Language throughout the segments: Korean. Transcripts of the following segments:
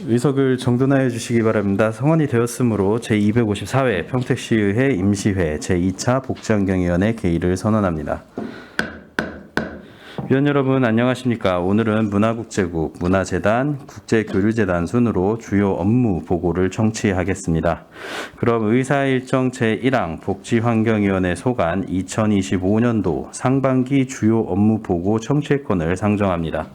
의석을 정돈하여 주시기 바랍니다. 성원이 되었으므로 제254회 평택시의회 임시회 제2차 복지환경위원회 개의를 선언합니다. 위원 여러분 안녕하십니까. 오늘은 문화국제국, 문화재단, 국제교류재단 순으로 주요 업무 보고를 청취하겠습니다. 그럼 의사일정 제1항 복지환경위원회 소관 2025년도 상반기 주요 업무 보고 청취권을 상정합니다.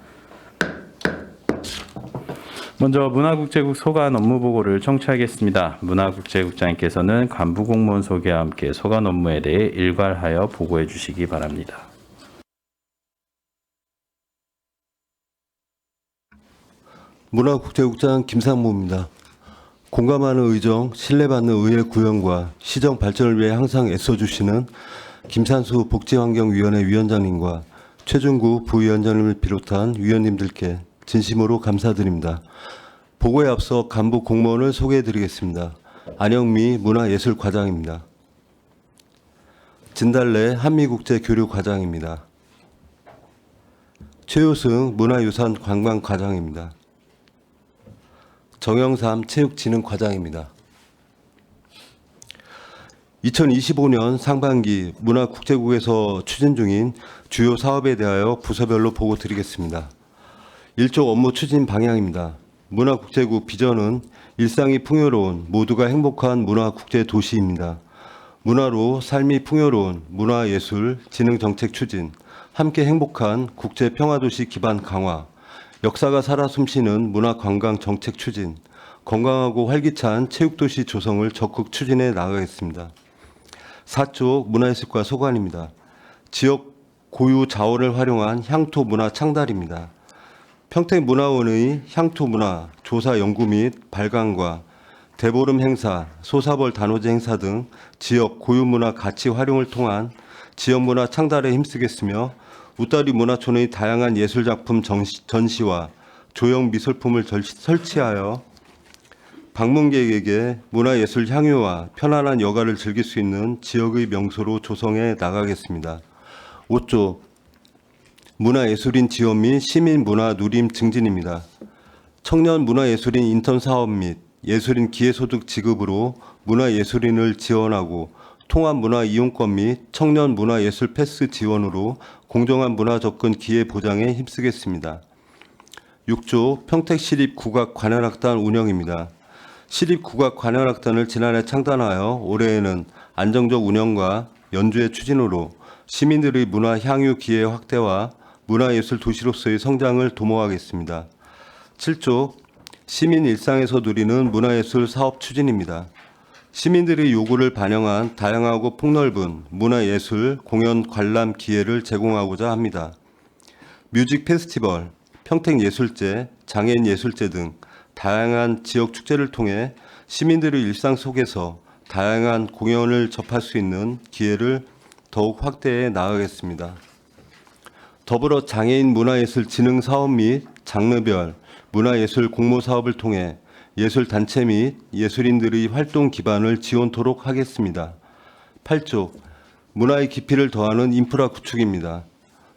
먼저 문화국제국 소관 업무 보고를 청취하겠습니다. 문화국제국장님께서는 간부 공무원 소개와 함께 소관 업무에 대해 일괄하여 보고해 주시기 바랍니다. 문화국제국장 김상무입니다. 공감하는 의정, 신뢰받는 의회 구현과 시정 발전을 위해 항상 애써주시는 김산수 복지환경위원회 위원장님과 최준구 부위원장님을 비롯한 위원님들께 진심으로 감사드립니다. 보고에 앞서 간부 공무원을 소개해드리겠습니다. 안영미 문화예술과장입니다. 진달래 한미국제교류과장입니다. 최효승 문화유산관광과장입니다. 정영삼 체육진흥과장입니다. 2025년 상반기 문화국제국에서 추진 중인 주요 사업에 대하여 부서별로 보고 드리겠습니다. 1조 업무 추진 방향입니다. 문화국제국 비전은 일상이 풍요로운 모두가 행복한 문화국제도시입니다. 문화로 삶이 풍요로운 문화예술 진흥정책 추진, 함께 행복한 국제평화도시 기반 강화, 역사가 살아 숨쉬는 문화관광 정책 추진, 건강하고 활기찬 체육도시 조성을 적극 추진해 나가겠습니다. 4조 문화예술과 소관입니다. 지역 고유 자원을 활용한 향토 문화 창달입니다. 평택문화원의 향토 문화 조사 연구 및 발간과 대보름 행사, 소사벌 단오제 행사 등 지역 고유 문화 가치 활용을 통한 지역 문화 창달에 힘쓰겠으며 웃다리 문화촌의 다양한 예술작품 전시와 조형 미술품을 설치하여 방문객에게 문화예술 향유와 편안한 여가를 즐길 수 있는 지역의 명소로 조성해 나가겠습니다. 5조 문화예술인 지원 및 시민 문화 누림 증진입니다. 청년 문화예술인 인턴 사업 및 예술인 기회소득 지급으로 문화예술인을 지원하고 통합 문화 이용권 및 청년 문화예술 패스 지원으로 공정한 문화 접근 기회 보장에 힘쓰겠습니다. 6조 평택시립국악관현악단 운영입니다. 시립국악관현악단을 지난해 창단하여 올해에는 안정적 운영과 연주의 추진으로 시민들의 문화 향유 기회 확대와 문화예술 도시로서의 성장을 도모하겠습니다. 7조 시민 일상에서 누리는 문화예술 사업 추진입니다. 시민들의 요구를 반영한 다양하고 폭넓은 문화예술 공연 관람 기회를 제공하고자 합니다. 뮤직 페스티벌, 평택예술제, 장애인예술제 등 다양한 지역 축제를 통해 시민들의 일상 속에서 다양한 공연을 접할 수 있는 기회를 더욱 확대해 나가겠습니다. 더불어 장애인 문화예술 진흥 사업 및 장르별 문화예술 공모 사업을 통해 예술단체 및 예술인들의 활동 기반을 지원토록 하겠습니다. 8조 문화의 깊이를 더하는 인프라 구축입니다.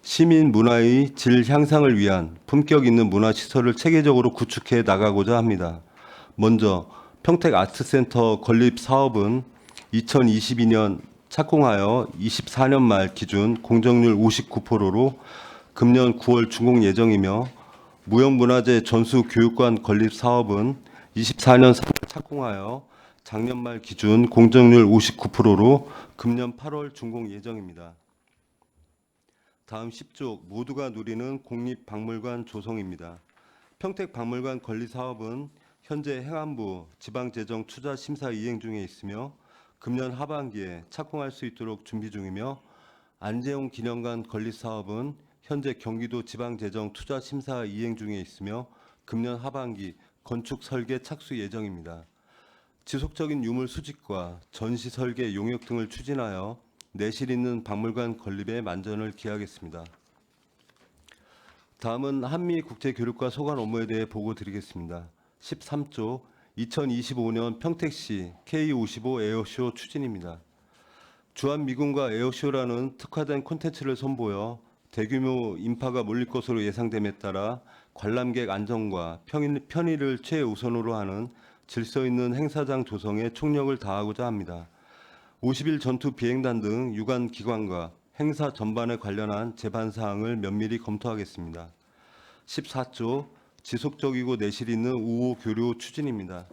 시민 문화의 질 향상을 위한 품격 있는 문화시설을 체계적으로 구축해 나가고자 합니다. 먼저 평택아트센터 건립 사업은 2022년 착공하여 24년 말 기준 공정률 59%로 금년 9월 준공 예정이며 무형문화재 전수교육관 건립 사업은 24년 3월 착공하여 작년 말 기준 공정률 59%로 금년 8월 준공 예정입니다. 다음 10조 모두가 누리는 공립박물관 조성입니다. 평택박물관 건립 사업은 현재 행안부 지방재정투자심사 이행 중에 있으며 금년 하반기에 착공할 수 있도록 준비 중이며 안재홍 기념관 건립 사업은 현재 경기도 지방재정투자심사 이행 중에 있으며 금년 하반기 건축 설계 착수 예정입니다. 지속적인 유물 수집과 전시 설계 용역 등을 추진하여 내실 있는 박물관 건립에 만전을 기하겠습니다. 다음은 한미국제교류과 소관 업무에 대해 보고 드리겠습니다. 13조 2025년 평택시 K55 에어쇼 추진입니다. 주한미군과 에어쇼라는 특화된 콘텐츠를 선보여 대규모 인파가 몰릴 것으로 예상됨에 따라 관람객 안전과 편의를 최우선으로 하는 질서 있는 행사장 조성에 총력을 다하고자 합니다. 50일 전투 비행단 등 유관 기관과 행사 전반에 관련한 제반 사항을 면밀히 검토하겠습니다. 14조 지속적이고 내실 있는 우호 교류 추진입니다.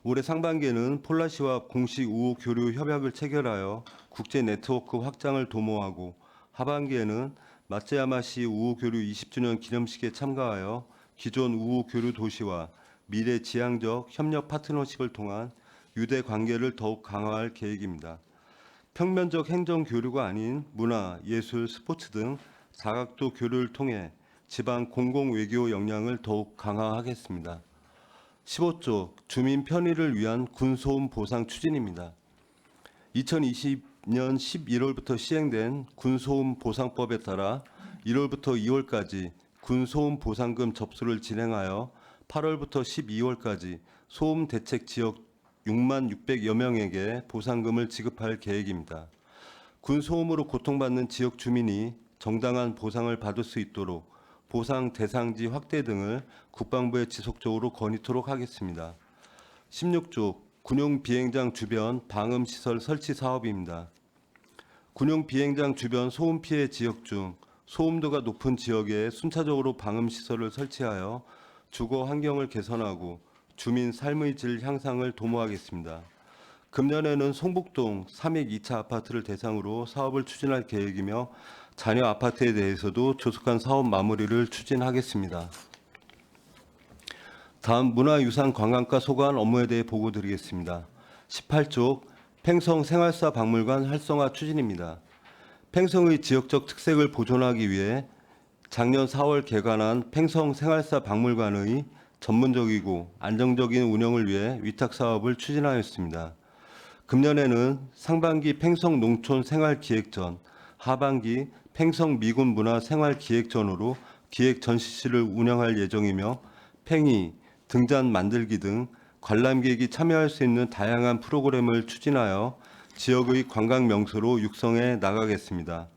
올해 상반기에는 폴라시와 공식 우호 교류 협약을 체결하여 국제 네트워크 확장을 도모하고, 하반기에는 마츠야마시 우호 교류 20주년 기념식에 참가하여 기존 우호 교류 도시와 미래 지향적 협력 파트너십을 통한 유대 관계를 더욱 강화할 계획입니다. 평면적 행정 교류가 아닌 문화, 예술, 스포츠 등 다각도 교류를 통해 지방 공공 외교 역량을 더욱 강화하겠습니다. 15조 주민 편의를 위한 군소음 보상 추진입니다. 2020년 11월부터 시행된 군소음 보상법에 따라 1월부터 2월까지 군소음 보상금 접수를 진행하여 8월부터 12월까지 소음 대책 지역 6만 600여 명에게 보상금을 지급할 계획입니다. 군소음으로 고통받는 지역 주민이 정당한 보상을 받을 수 있도록 보상 대상지 확대 등을 국방부에 지속적으로 건의토록 하겠습니다. 16조 군용 비행장 주변 방음 시설 설치 사업입니다. 군용 비행장 주변 소음 피해 지역 중 소음도가 높은 지역에 순차적으로 방음 시설을 설치하여 주거 환경을 개선하고 주민 삶의 질 향상을 도모하겠습니다. 금년에는 송북동 3획 2차 아파트를 대상으로 사업을 추진할 계획이며 잔여 아파트에 대해서도 조속한 사업 마무리를 추진하겠습니다. 다음 문화유산 관광과 소관 업무에 대해 보고드리겠습니다. 18조 팽성 생활사 박물관 활성화 추진입니다. 팽성의 지역적 특색을 보존하기 위해 작년 4월 개관한 팽성 생활사 박물관의 전문적이고 안정적인 운영을 위해 위탁 사업을 추진하였습니다. 금년에는 상반기 팽성 농촌 생활기획전, 하반기 팽성 미군 문화 생활기획전으로 기획 전시실을 운영할 예정이며 팽이, 등잔 만들기 등 관람객이 참여할 수 있는 다양한 프로그램을 추진하여 지역의 관광 명소로 육성해 나가겠습니다.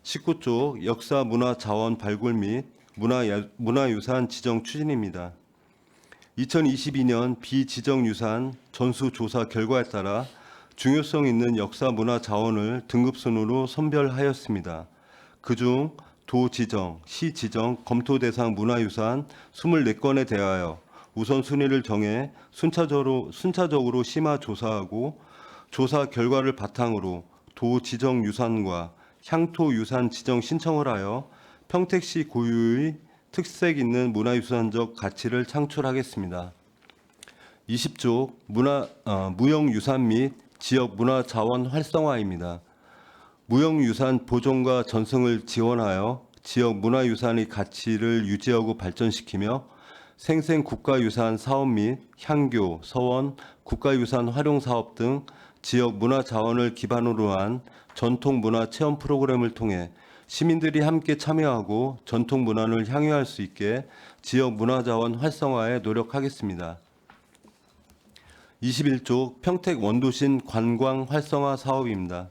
19조 역사 문화 자원 발굴 및 문화유산 지정 추진입니다. 2022년 비지정유산 전수조사 결과에 따라 중요성 있는 역사 문화 자원을 등급순으로 선별하였습니다. 그중 도 지정, 시 지정, 검토 대상 문화유산 24건에 대하여 우선순위를 정해 순차적으로 심화 조사하고 조사 결과를 바탕으로 도 지정 유산과 향토 유산 지정 신청을 하여 평택시 고유의 특색 있는 문화유산적 가치를 창출하겠습니다. 20조 무형유산 및 지역 문화자원 활성화입니다. 무형유산 보존과 전승을 지원하여 지역 문화유산의 가치를 유지하고 발전시키며 생생 국가유산 사업 및 향교, 서원, 국가유산 활용 사업 등 지역 문화자원을 기반으로 한 전통문화 체험 프로그램을 통해 시민들이 함께 참여하고 전통 문화를 향유할 수 있게 지역 문화자원 활성화에 노력하겠습니다. 21조 평택 원도심 관광 활성화 사업입니다.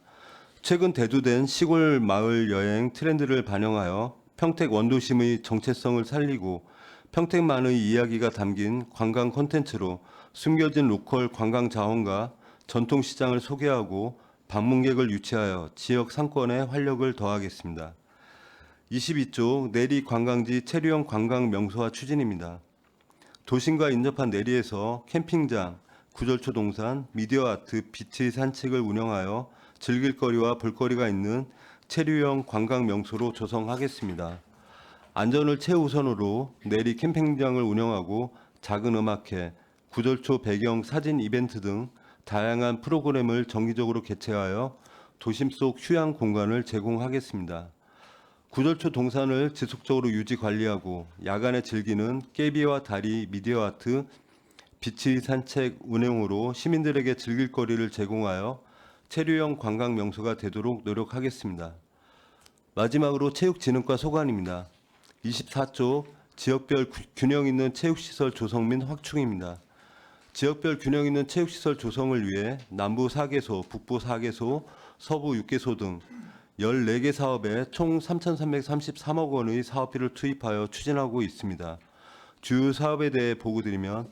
최근 대두된 시골 마을 여행 트렌드를 반영하여 평택 원도심의 정체성을 살리고 평택만의 이야기가 담긴 관광 콘텐츠로 숨겨진 로컬 관광 자원과 전통시장을 소개하고 방문객을 유치하여 지역 상권에 활력을 더하겠습니다. 22조 내리 관광지 체류형 관광 명소화 추진입니다. 도심과 인접한 내리에서 캠핑장, 구절초 동산, 미디어 아트, 비치 산책을 운영하여 즐길거리와 볼거리가 있는 체류형 관광 명소로 조성하겠습니다. 안전을 최우선으로 내리 캠핑장을 운영하고 작은 음악회, 구절초 배경 사진 이벤트 등 다양한 프로그램을 정기적으로 개최하여 도심 속 휴양 공간을 제공하겠습니다. 구절초 동산을 지속적으로 유지 관리하고 야간에 즐기는 깨비와 다리, 미디어 아트, 비치 산책 운영으로 시민들에게 즐길거리를 제공하여 체류형 관광 명소가 되도록 노력하겠습니다. 마지막으로 체육진흥과 소관입니다. 24조 지역별 균형 있는 체육시설 조성 및 확충입니다. 지역별 균형 있는 체육시설 조성을 위해 남부 4개소, 북부 4개소, 서부 6개소 등 14개 사업에 총 3,333억 원의 사업비를 투입하여 추진하고 있습니다. 주요 사업에 대해 보고드리면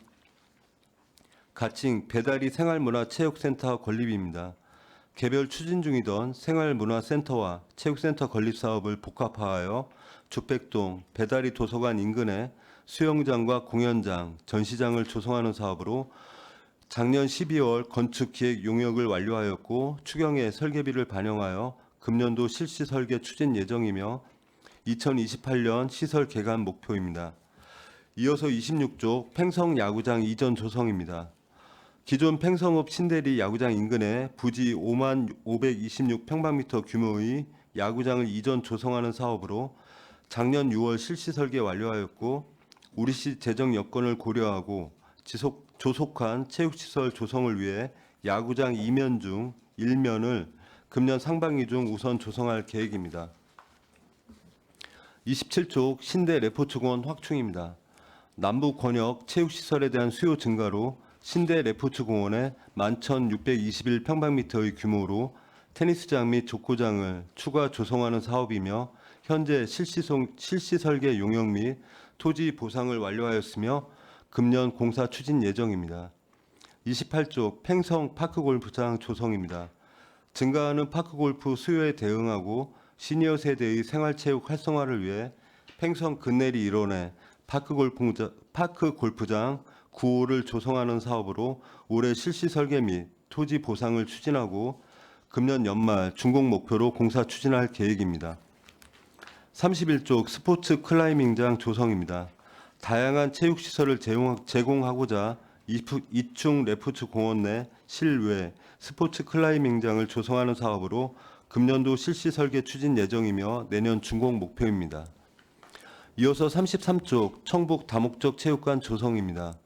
가칭 배달이 생활문화체육센터 건립입니다. 개별 추진 중이던 생활문화센터와 체육센터 건립 사업을 복합화하여 죽백동 배달이 도서관 인근에 수영장과 공연장, 전시장을 조성하는 사업으로 작년 12월 건축 기획 용역을 완료하였고 추경에 설계비를 반영하여 금년도 실시 설계 추진 예정이며 2028년 시설 개관 목표입니다. 이어서 26조 팽성 야구장 이전 조성입니다. 기존 팽성읍 신대리 야구장 인근에 부지 5만 526평방미터 규모의 야구장을 이전 조성하는 사업으로 작년 6월 실시 설계 완료하였고 우리시 재정 여건을 고려하고 조속한 체육시설 조성을 위해 야구장 2면 중 1면을 금년 상반기 중 우선 조성할 계획입니다. 27조 신대 레포츠공원 확충입니다. 남부 권역 체육시설에 대한 수요 증가로 신대 레포츠공원에 11,621평방미터의 규모로 테니스장 및 족구장을 추가 조성하는 사업이며 현재 실시 설계 용역 및 토지 보상을 완료하였으며 금년 공사 추진 예정입니다. 28조 팽성 파크골프장 조성입니다. 증가하는 파크골프 수요에 대응하고 시니어 세대의 생활체육 활성화를 위해 팽성 근내리 일원에 파크골프장 9호를 조성하는 사업으로 올해 실시 설계 및 토지 보상을 추진하고 금년 연말 준공 목표로 공사 추진할 계획입니다. 31조 스포츠 클라이밍장 조성입니다. 다양한 체육시설을 제공하고자 이충 레포츠 공원 내 실외 스포츠 클라이밍장을 조성하는 사업으로 금년도 실시 설계 추진 예정이며 내년 준공 목표입니다. 이어서 33조 청북 다목적 체육관 조성입니다.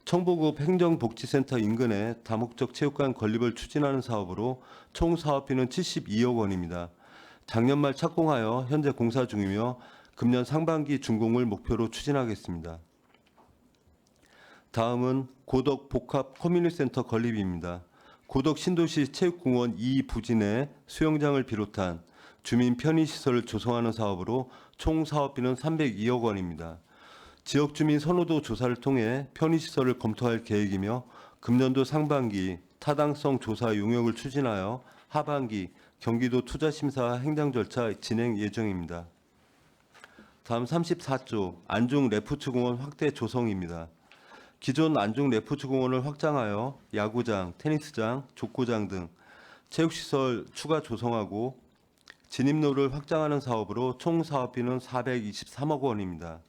청북읍 행정복지센터 인근에 다목적 체육관 건립을 추진하는 사업으로 총 사업비는 72억 원입니다. 작년 말 착공하여 현재 공사 중이며 금년 상반기 준공을 목표로 추진하겠습니다. 다음은 고덕 복합 커뮤니티센터 건립입니다. 고덕 신도시 체육공원 2 부지 내 수영장을 비롯한 주민 편의시설을 조성하는 사업으로 총 사업비는 302억 원입니다. 지역 주민 선호도 조사를 통해 편의시설을 검토할 계획이며 금년도 상반기 타당성 조사 용역을 추진하여 하반기 경기도 투자심사 행정 절차 진행 예정입니다. 다음 34조 안중 레포츠공원 확대 조성입니다. 기존 안중 레포츠공원을 확장하여 야구장, 테니스장, 족구장 등 체육시설 추가 조성하고 진입로를 확장하는 사업으로 총 사업비는 423억 원입니다.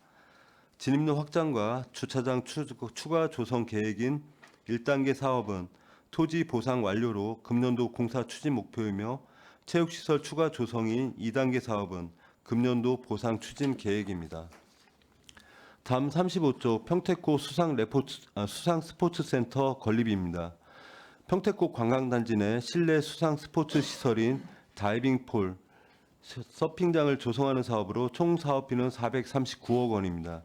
진입로 확장과 주차장 추가 조성 계획인 1단계 사업은 토지 보상 완료로 금년도 공사 추진 목표이며 체육시설 추가 조성인 2단계 사업은 금년도 보상 추진 계획입니다. 다음 35조 평택고 수상 스포츠센터 건립입니다. 평택고 관광단지 내 실내 수상 스포츠 시설인 다이빙폴, 서핑장을 조성하는 사업으로 총 사업비는 439억 원입니다.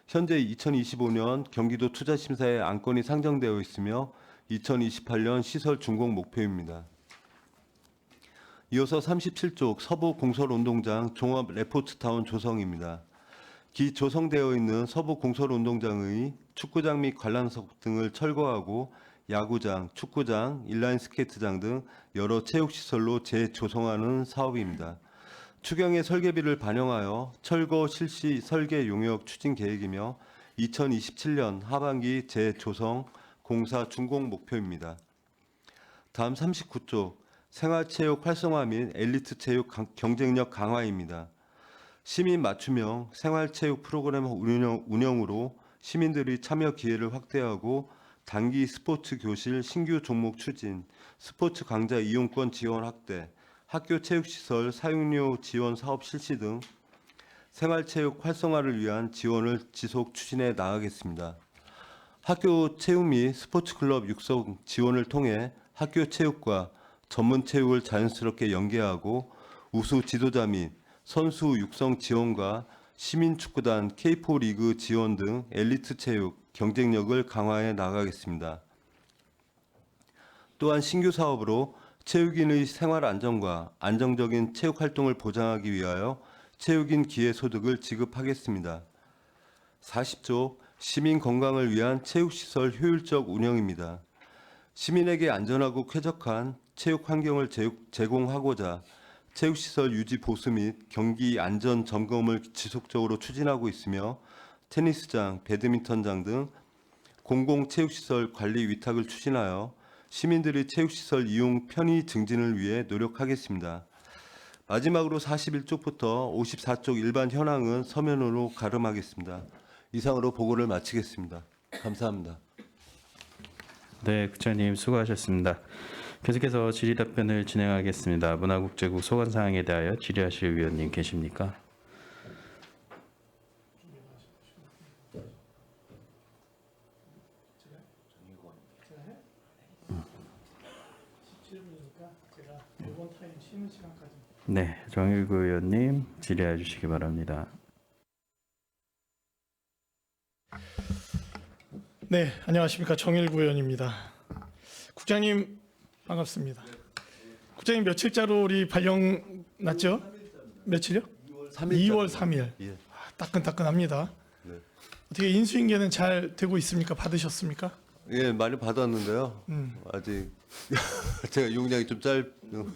현재 2025년 경기도 투자심사에 안건이 상정되어 있으며 2028년 시설 준공 목표입니다. 이어서 37조 서부 공설운동장 종합 레포츠타운 조성입니다. 기조성되어 있는 서부 공설운동장의 축구장 및 관람석 등을 철거하고 야구장, 축구장, 인라인 스케이트장 등 여러 체육시설로 재조성하는 사업입니다. 추경의 설계비를 반영하여 철거 실시 설계 용역 추진 계획이며 2027년 하반기 재조성 공사 준공 목표입니다. 다음 39조 생활체육 활성화 및 엘리트 체육 경쟁력 강화입니다. 시민 맞춤형 생활체육 프로그램 운영으로 시민들의 참여 기회를 확대하고 단기 스포츠 교실 신규 종목 추진, 스포츠 강좌 이용권 지원 확대, 학교 체육시설 사용료 지원 사업 실시 등 생활체육 활성화를 위한 지원을 지속 추진해 나가겠습니다. 학교 체육 및 스포츠 클럽 육성 지원을 통해 학교 체육과 전문 체육을 자연스럽게 연계하고 우수 지도자 및 선수 육성 지원과 시민축구단 K4 리그 지원 등 엘리트 체육 경쟁력을 강화해 나가겠습니다. 또한 신규 사업으로 체육인의 생활 안정과 안정적인 체육 활동을 보장하기 위하여 체육인 기회소득을 지급하겠습니다. 40조 시민 건강을 위한 체육시설 효율적 운영입니다. 시민에게 안전하고 쾌적한 체육 환경을 제공하고자 체육시설 유지 보수 및 경기 안전 점검을 지속적으로 추진하고 있으며 테니스장, 배드민턴장 등 공공체육시설 관리 위탁을 추진하여 시민들의 체육시설 이용 편의 증진을 위해 노력하겠습니다. 마지막으로 41쪽부터 54쪽 일반 현황은 서면으로 가름하겠습니다. 이상으로 보고를 마치겠습니다. 감사합니다. 네, 국장님 수고하셨습니다. 계속해서 질의 답변을 진행하겠습니다. 문화국제국 소관 사항에 대하여 질의하실 위원님 계십니까? 네, 정일구 의원님 질의해 주시기 바랍니다. 네, 안녕하십니까. 정일구 의원입니다. 국장님 반갑습니다. 국장님 며칠자로 우리 발령 났죠? 며칠이요? 2월 3일. 예. 따끈따끈합니다. 네. 어떻게 인수인계는 잘 되고 있습니까? 받으셨습니까? 예, 많이 받았는데요. 아직 제가 용량이 좀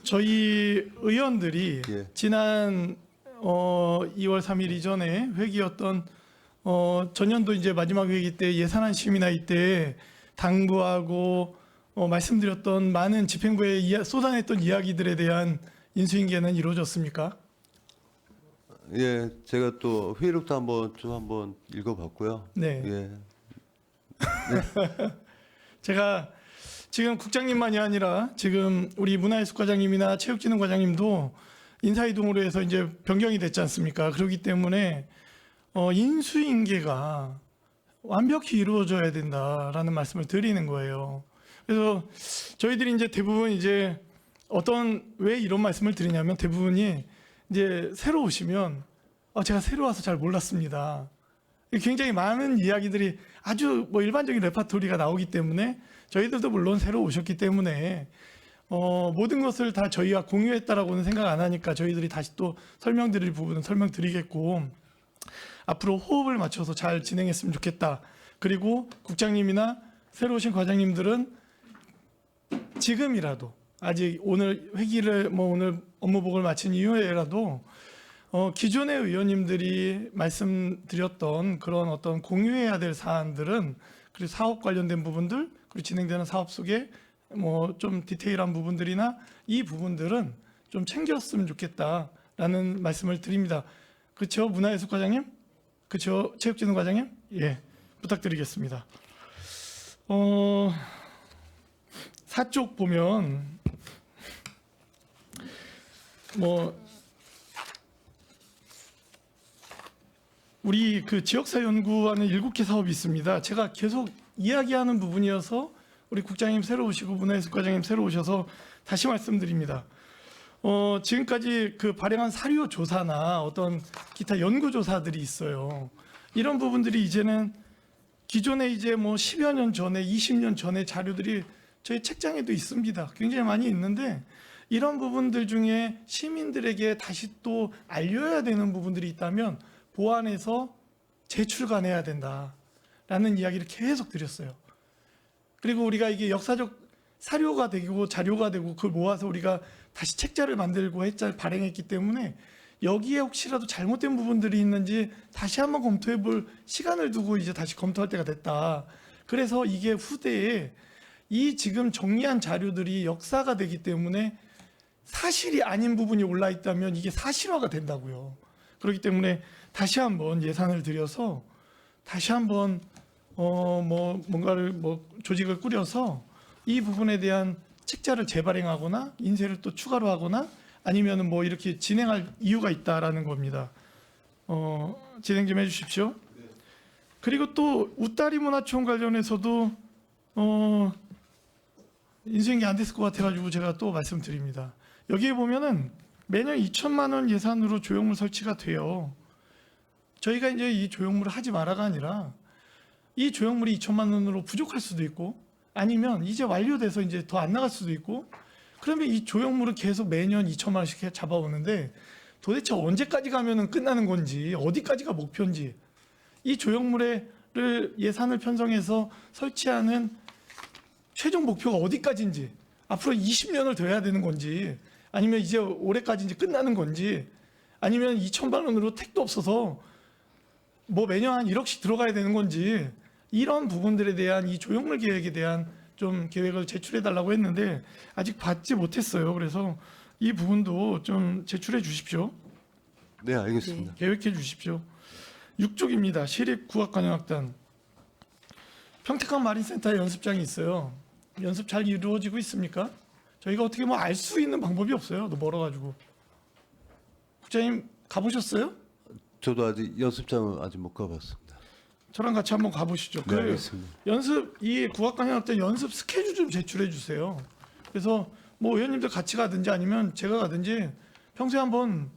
저희 의원들이 예. 지난 2월 3일 이전에 회기였던 전년도 이제 마지막 회기 때 예산안 심의나 때 당부하고 말씀드렸던 많은 집행부에 쏟아냈던 이야기들에 대한 인수인계는 이루어졌습니까? 예, 제가 또 회의록도 한번 읽어봤고요. 네. 예. 제가 지금 국장님만이 아니라 지금 우리 문화예술과장님이나 체육진흥과장님도 인사이동으로 해서 이제 변경이 됐지 않습니까? 그렇기 때문에 인수인계가 완벽히 이루어져야 된다라는 말씀을 드리는 거예요. 그래서 저희들이 이제 대부분 이제 왜 이런 말씀을 드리냐면 대부분이 이제 새로 오시면 제가 새로 와서 잘 몰랐습니다. 굉장히 많은 이야기들이 아주 일반적인 레파토리가 나오기 때문에 저희들도 물론 새로 오셨기 때문에 모든 것을 다 저희와 공유했다라고는 생각 안 하니까 저희들이 다시 또 설명드릴 부분은 설명드리겠고 앞으로 호흡을 맞춰서 잘 진행했으면 좋겠다. 그리고 국장님이나 새로 오신 과장님들은 지금이라도 아직 오늘 회기를 오늘 업무보고를 마친 이후에라도 기존의 의원님들이 말씀드렸던 그런 어떤 공유해야 될 사안들은 그리고 사업 관련된 부분들 그리고 진행되는 사업 속에 좀 디테일한 부분들이나 이 부분들은 좀 챙겼으면 좋겠다라는 말씀을 드립니다. 그렇죠? 문화예술과장님? 그렇죠? 체육진흥과장님? 예, 부탁드리겠습니다. 4쪽 보면 우리 그 지역사 연구하는 7개 사업이 있습니다. 제가 계속 이야기하는 부분이어서 우리 국장님 새로 오시고 문화예술과장님 새로 오셔서 다시 말씀드립니다. 지금까지 그 발행한 사료 조사나 어떤 기타 연구 조사들이 있어요. 이런 부분들이 이제는 기존에 이제 10여 년 전에 20년 전에 자료들이 저희 책장에도 있습니다. 굉장히 많이 있는데 이런 부분들 중에 시민들에게 다시 또 알려야 되는 부분들이 있다면 보완해서 재출간해야 된다라는 이야기를 계속 드렸어요. 그리고 우리가 이게 역사적 사료가 되고 자료가 되고 그걸 모아서 우리가 다시 책자를 만들고 발행했기 때문에 여기에 혹시라도 잘못된 부분들이 있는지 다시 한번 검토해 볼 시간을 두고 이제 다시 검토할 때가 됐다. 그래서 이게 후대에 이 지금 정리한 자료들이 역사가 되기 때문에 사실이 아닌 부분이 올라 있다면 이게 사실화가 된다고요. 그렇기 때문에 다시 한번 예산을 들여서 다시 한번 뭔가를 조직을 꾸려서 이 부분에 대한 책자를 재발행하거나 인쇄를 또 추가로 하거나 아니면은 이렇게 진행할 이유가 있다라는 겁니다. 진행 좀 해주십시오. 그리고 또 웃다리 문화촌 관련해서도 인수인계 안 됐을 것 같아가지고 제가 또 말씀드립니다. 여기에 보면은 매년 2천만 원 예산으로 조형물 설치가 돼요. 저희가 이제 이 조형물을 하지 마라가 아니라 이 조형물이 2천만 원으로 부족할 수도 있고 아니면 이제 완료돼서 이제 더 안 나갈 수도 있고 그러면 이 조형물은 계속 매년 2천만 원씩 잡아오는데 도대체 언제까지 가면은 끝나는 건지, 어디까지가 목표인지, 이 조형물을 예산을 편성해서 설치하는 최종 목표가 어디까지인지, 앞으로 20년을 더 해야 되는 건지, 아니면 이제 올해까지 이제 끝나는 건지, 아니면 2천만 원으로 택도 없어서 뭐 매년 한 1억씩 들어가야 되는 건지, 이런 부분들에 대한 이 조형물 계획에 대한 좀 계획을 제출해 달라고 했는데 아직 받지 못했어요. 그래서 이 부분도 좀 제출해 주십시오. 네, 알겠습니다. 계획해 주십시오. 6쪽입니다. 시립국악관현악단. 평택항 마린센터에 연습장이 있어요. 연습 잘 이루어지고 있습니까? 저희가 어떻게 뭐 알 수 있는 방법이 없어요. 너무 멀어가지고. 국장님 가보셨어요? 저도 아직 연습장은 아직 못 가봤습니다. 저랑 같이 한번 가보시죠. 네, 알겠습니다. 연습 이 국악관현악단 연습 스케줄 좀 제출해 주세요. 그래서 뭐 의원님들 같이 가든지 아니면 제가 가든지 평소에 한번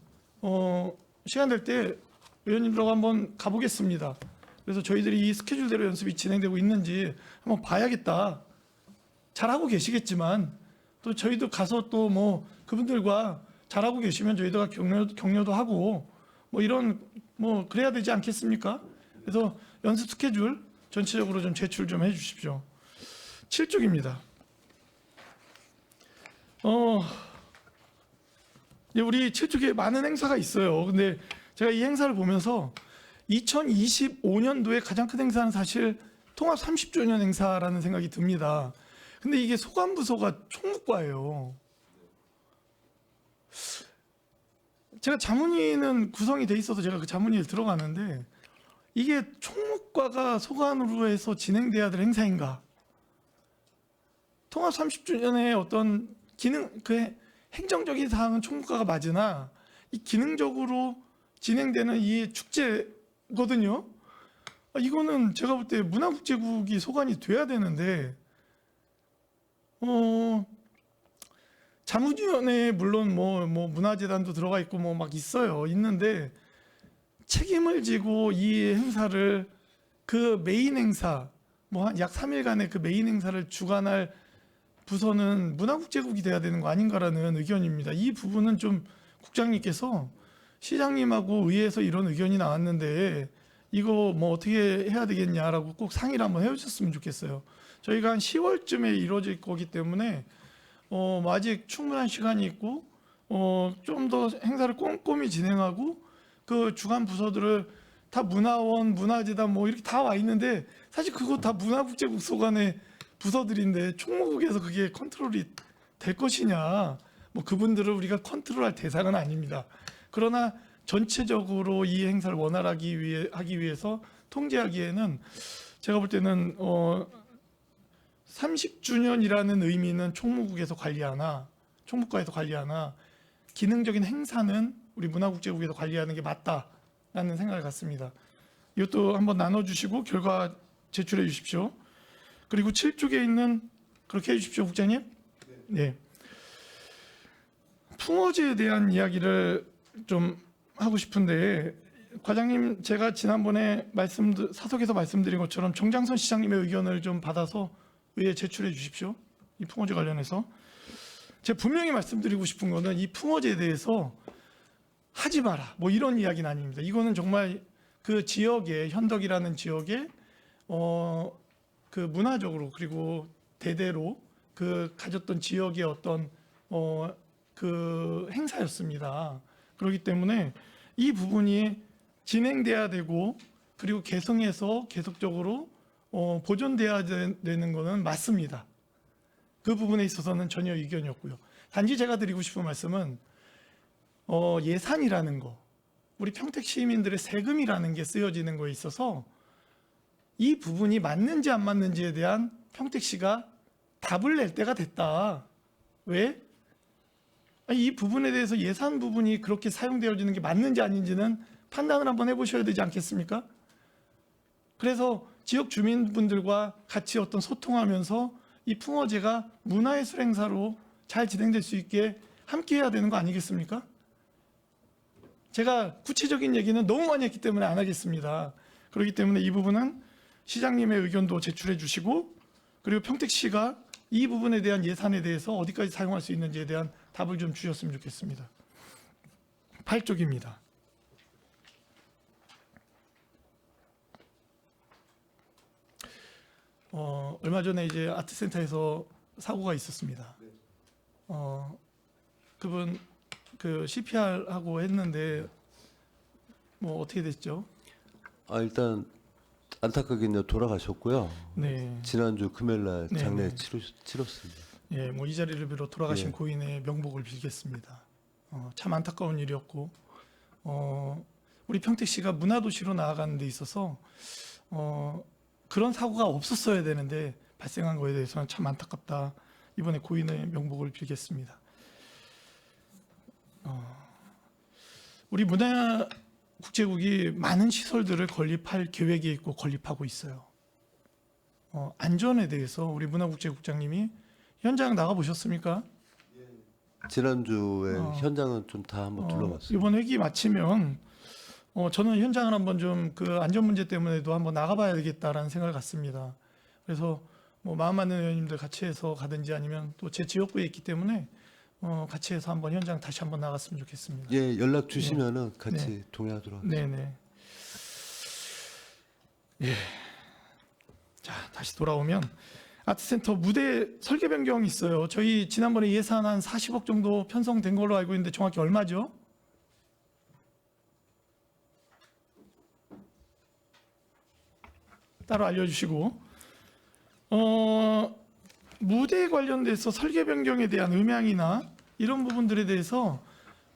시간 될 때 의원님들하고 한번 가보겠습니다. 그래서 저희들이 이 스케줄대로 연습이 진행되고 있는지 한번 봐야겠다. 잘하고 계시겠지만 또 저희도 가서 또 뭐 그분들과 잘하고 계시면 저희도 격려도 하고 뭐 이런 뭐 그래야 되지 않겠습니까? 그래서 연습 스케줄 전체적으로 좀 제출 좀 해주십시오. 7쪽입니다. 우리 7쪽에 많은 행사가 있어요. 근데 제가 이 행사를 보면서 2025년도에 가장 큰 행사는 사실 통합 30주년 행사라는 생각이 듭니다. 근데 이게 소관부서가 총무과예요. 제가 자문위는 구성이 돼 있어서 제가 그 자문위에 들어가는데 이게 총무과가 소관으로 해서 진행돼야 될 행사인가? 통합 30주년의 어떤 그 행정적인 사항은 총무과가 맞으나 이 기능적으로 진행되는 이 축제거든요. 이거는 제가 볼 때 문화국제국이 소관이 돼야 되는데 자문위원회에 물론 뭐 문화재단도 들어가 있고 뭐 막 있어요. 있는데 책임을 지고 이 행사를 그 메인 행사 뭐 한 약 3일간의 그 메인 행사를 주관할 부서는 문화국제국이 돼야 되는 거 아닌가라는 의견입니다. 이 부분은 좀 국장님께서 시장님하고 의회에서 이런 의견이 나왔는데 이거 뭐 어떻게 해야 되겠냐라고 꼭 상의를 한번 해주셨으면 좋겠어요. 저희가 한 10월쯤에 이루어질 거기 때문에 뭐 아직 충분한 시간이 있고 좀 더 행사를 꼼꼼히 진행하고 그 주간 부서들을 다 문화원, 문화재단 뭐 이렇게 다 와 있는데 사실 그거 다 문화국제국 소관의 부서들인데 총무국에서 그게 컨트롤이 될 것이냐? 뭐 그분들을 우리가 컨트롤할 대상은 아닙니다. 그러나 전체적으로 이 행사를 원활하게 하기 위해서 통제하기에는 제가 볼 때는 30주년이라는 의미는 총무국에서 관리하나 총무과에서 관리하나 기능적인 행사는 우리 문화국제국에서 관리하는 게 맞다라는 생각을 갖습니다. 이것도 한번 나눠주시고 결과 제출해 주십시오. 그리고 7쪽에 있는 그렇게 해주십시오, 국장님. 네. 풍어제에 대한 이야기를 좀 하고 싶은데 과장님 제가 지난번에 사석에서 말씀드린 것처럼 정장선 시장님의 의견을 좀 받아서 의회에 제출해 주십시오. 이 풍어제 관련해서 제가 분명히 말씀드리고 싶은 거는 이 풍어제에 대해서 하지 마라 뭐 이런 이야기는 아닙니다. 이거는 정말 그 지역에 현덕이라는 지역에 그 문화적으로 그리고 대대로 그 가졌던 지역의 어떤 그 행사였습니다. 그렇기 때문에 이 부분이 진행돼야 되고 그리고 개성해서 계속적으로 보존돼야 되는 거는 맞습니다. 그 부분에 있어서는 전혀 이견이 없고요. 단지 제가 드리고 싶은 말씀은 예산이라는 거, 우리 평택 시민들의 세금이라는 게 쓰여지는 거에 있어서 이 부분이 맞는지 안 맞는지에 대한 평택시가 답을 낼 때가 됐다. 왜? 이 부분에 대해서 예산 부분이 그렇게 사용되어지는 게 맞는지 아닌지는 판단을 한번 해보셔야 되지 않겠습니까? 그래서 지역 주민분들과 같이 어떤 소통하면서 이 풍어제가 문화예술 행사로 잘 진행될 수 있게 함께 해야 되는 거 아니겠습니까? 제가 구체적인 얘기는 너무 많이 했기 때문에 안 하겠습니다. 그렇기 때문에 이 부분은 시장님의 의견도 제출해 주시고 그리고 평택시가 이 부분에 대한 예산에 대해서 어디까지 사용할 수 있는지에 대한 답을 좀 주셨으면 좋겠습니다. 8쪽입니다. 얼마 전에 이제 아트센터에서 사고가 있었습니다. 그분 그 CPR 하고 했는데 뭐 어떻게 됐죠? 일단 안타깝게는 돌아가셨고요. 네. 지난주 금요일날 네, 장례 네. 치렀습니다. 예, 뭐 이 자리를 빌어 돌아가신 예. 고인의 명복을 빌겠습니다. 참 안타까운 일이었고, 우리 평택시가 문화도시로 나아가는 데 있어서 그런 사고가 없었어야 되는데 발생한 거에 대해서는 참 안타깝다. 이번에 고인의 명복을 빌겠습니다. 우리 문화국제국이 많은 시설들을 건립할 계획이 있고 건립하고 있어요. 안전에 대해서 우리 문화국제국장님이 현장 나가 보셨습니까? 지난주에 현장은 좀 다 한번 둘러봤어요. 이번 회기 마치면 저는 현장을 한번 좀 그 안전 문제 때문에도 한번 나가봐야 되겠다라는 생각을 갖습니다. 그래서 뭐 마음 맞는 의원님들 같이 해서 가든지 아니면 또 제 지역구에 있기 때문에 같이 해서 한번 현장 다시 한번 나갔으면 좋겠습니다. 예, 연락 주시면은 같이 동의하도록 하겠습니다. 네네. 예. 자, 다시 돌아오면 아트센터 무대 설계 변경이 있어요. 저희 지난번에 예산 한 40억 정도 편성된 걸로 알고 있는데 정확히 얼마죠? 따로 알려주시고 무대에 관련돼서 설계 변경에 대한 음향이나 이런 부분들에 대해서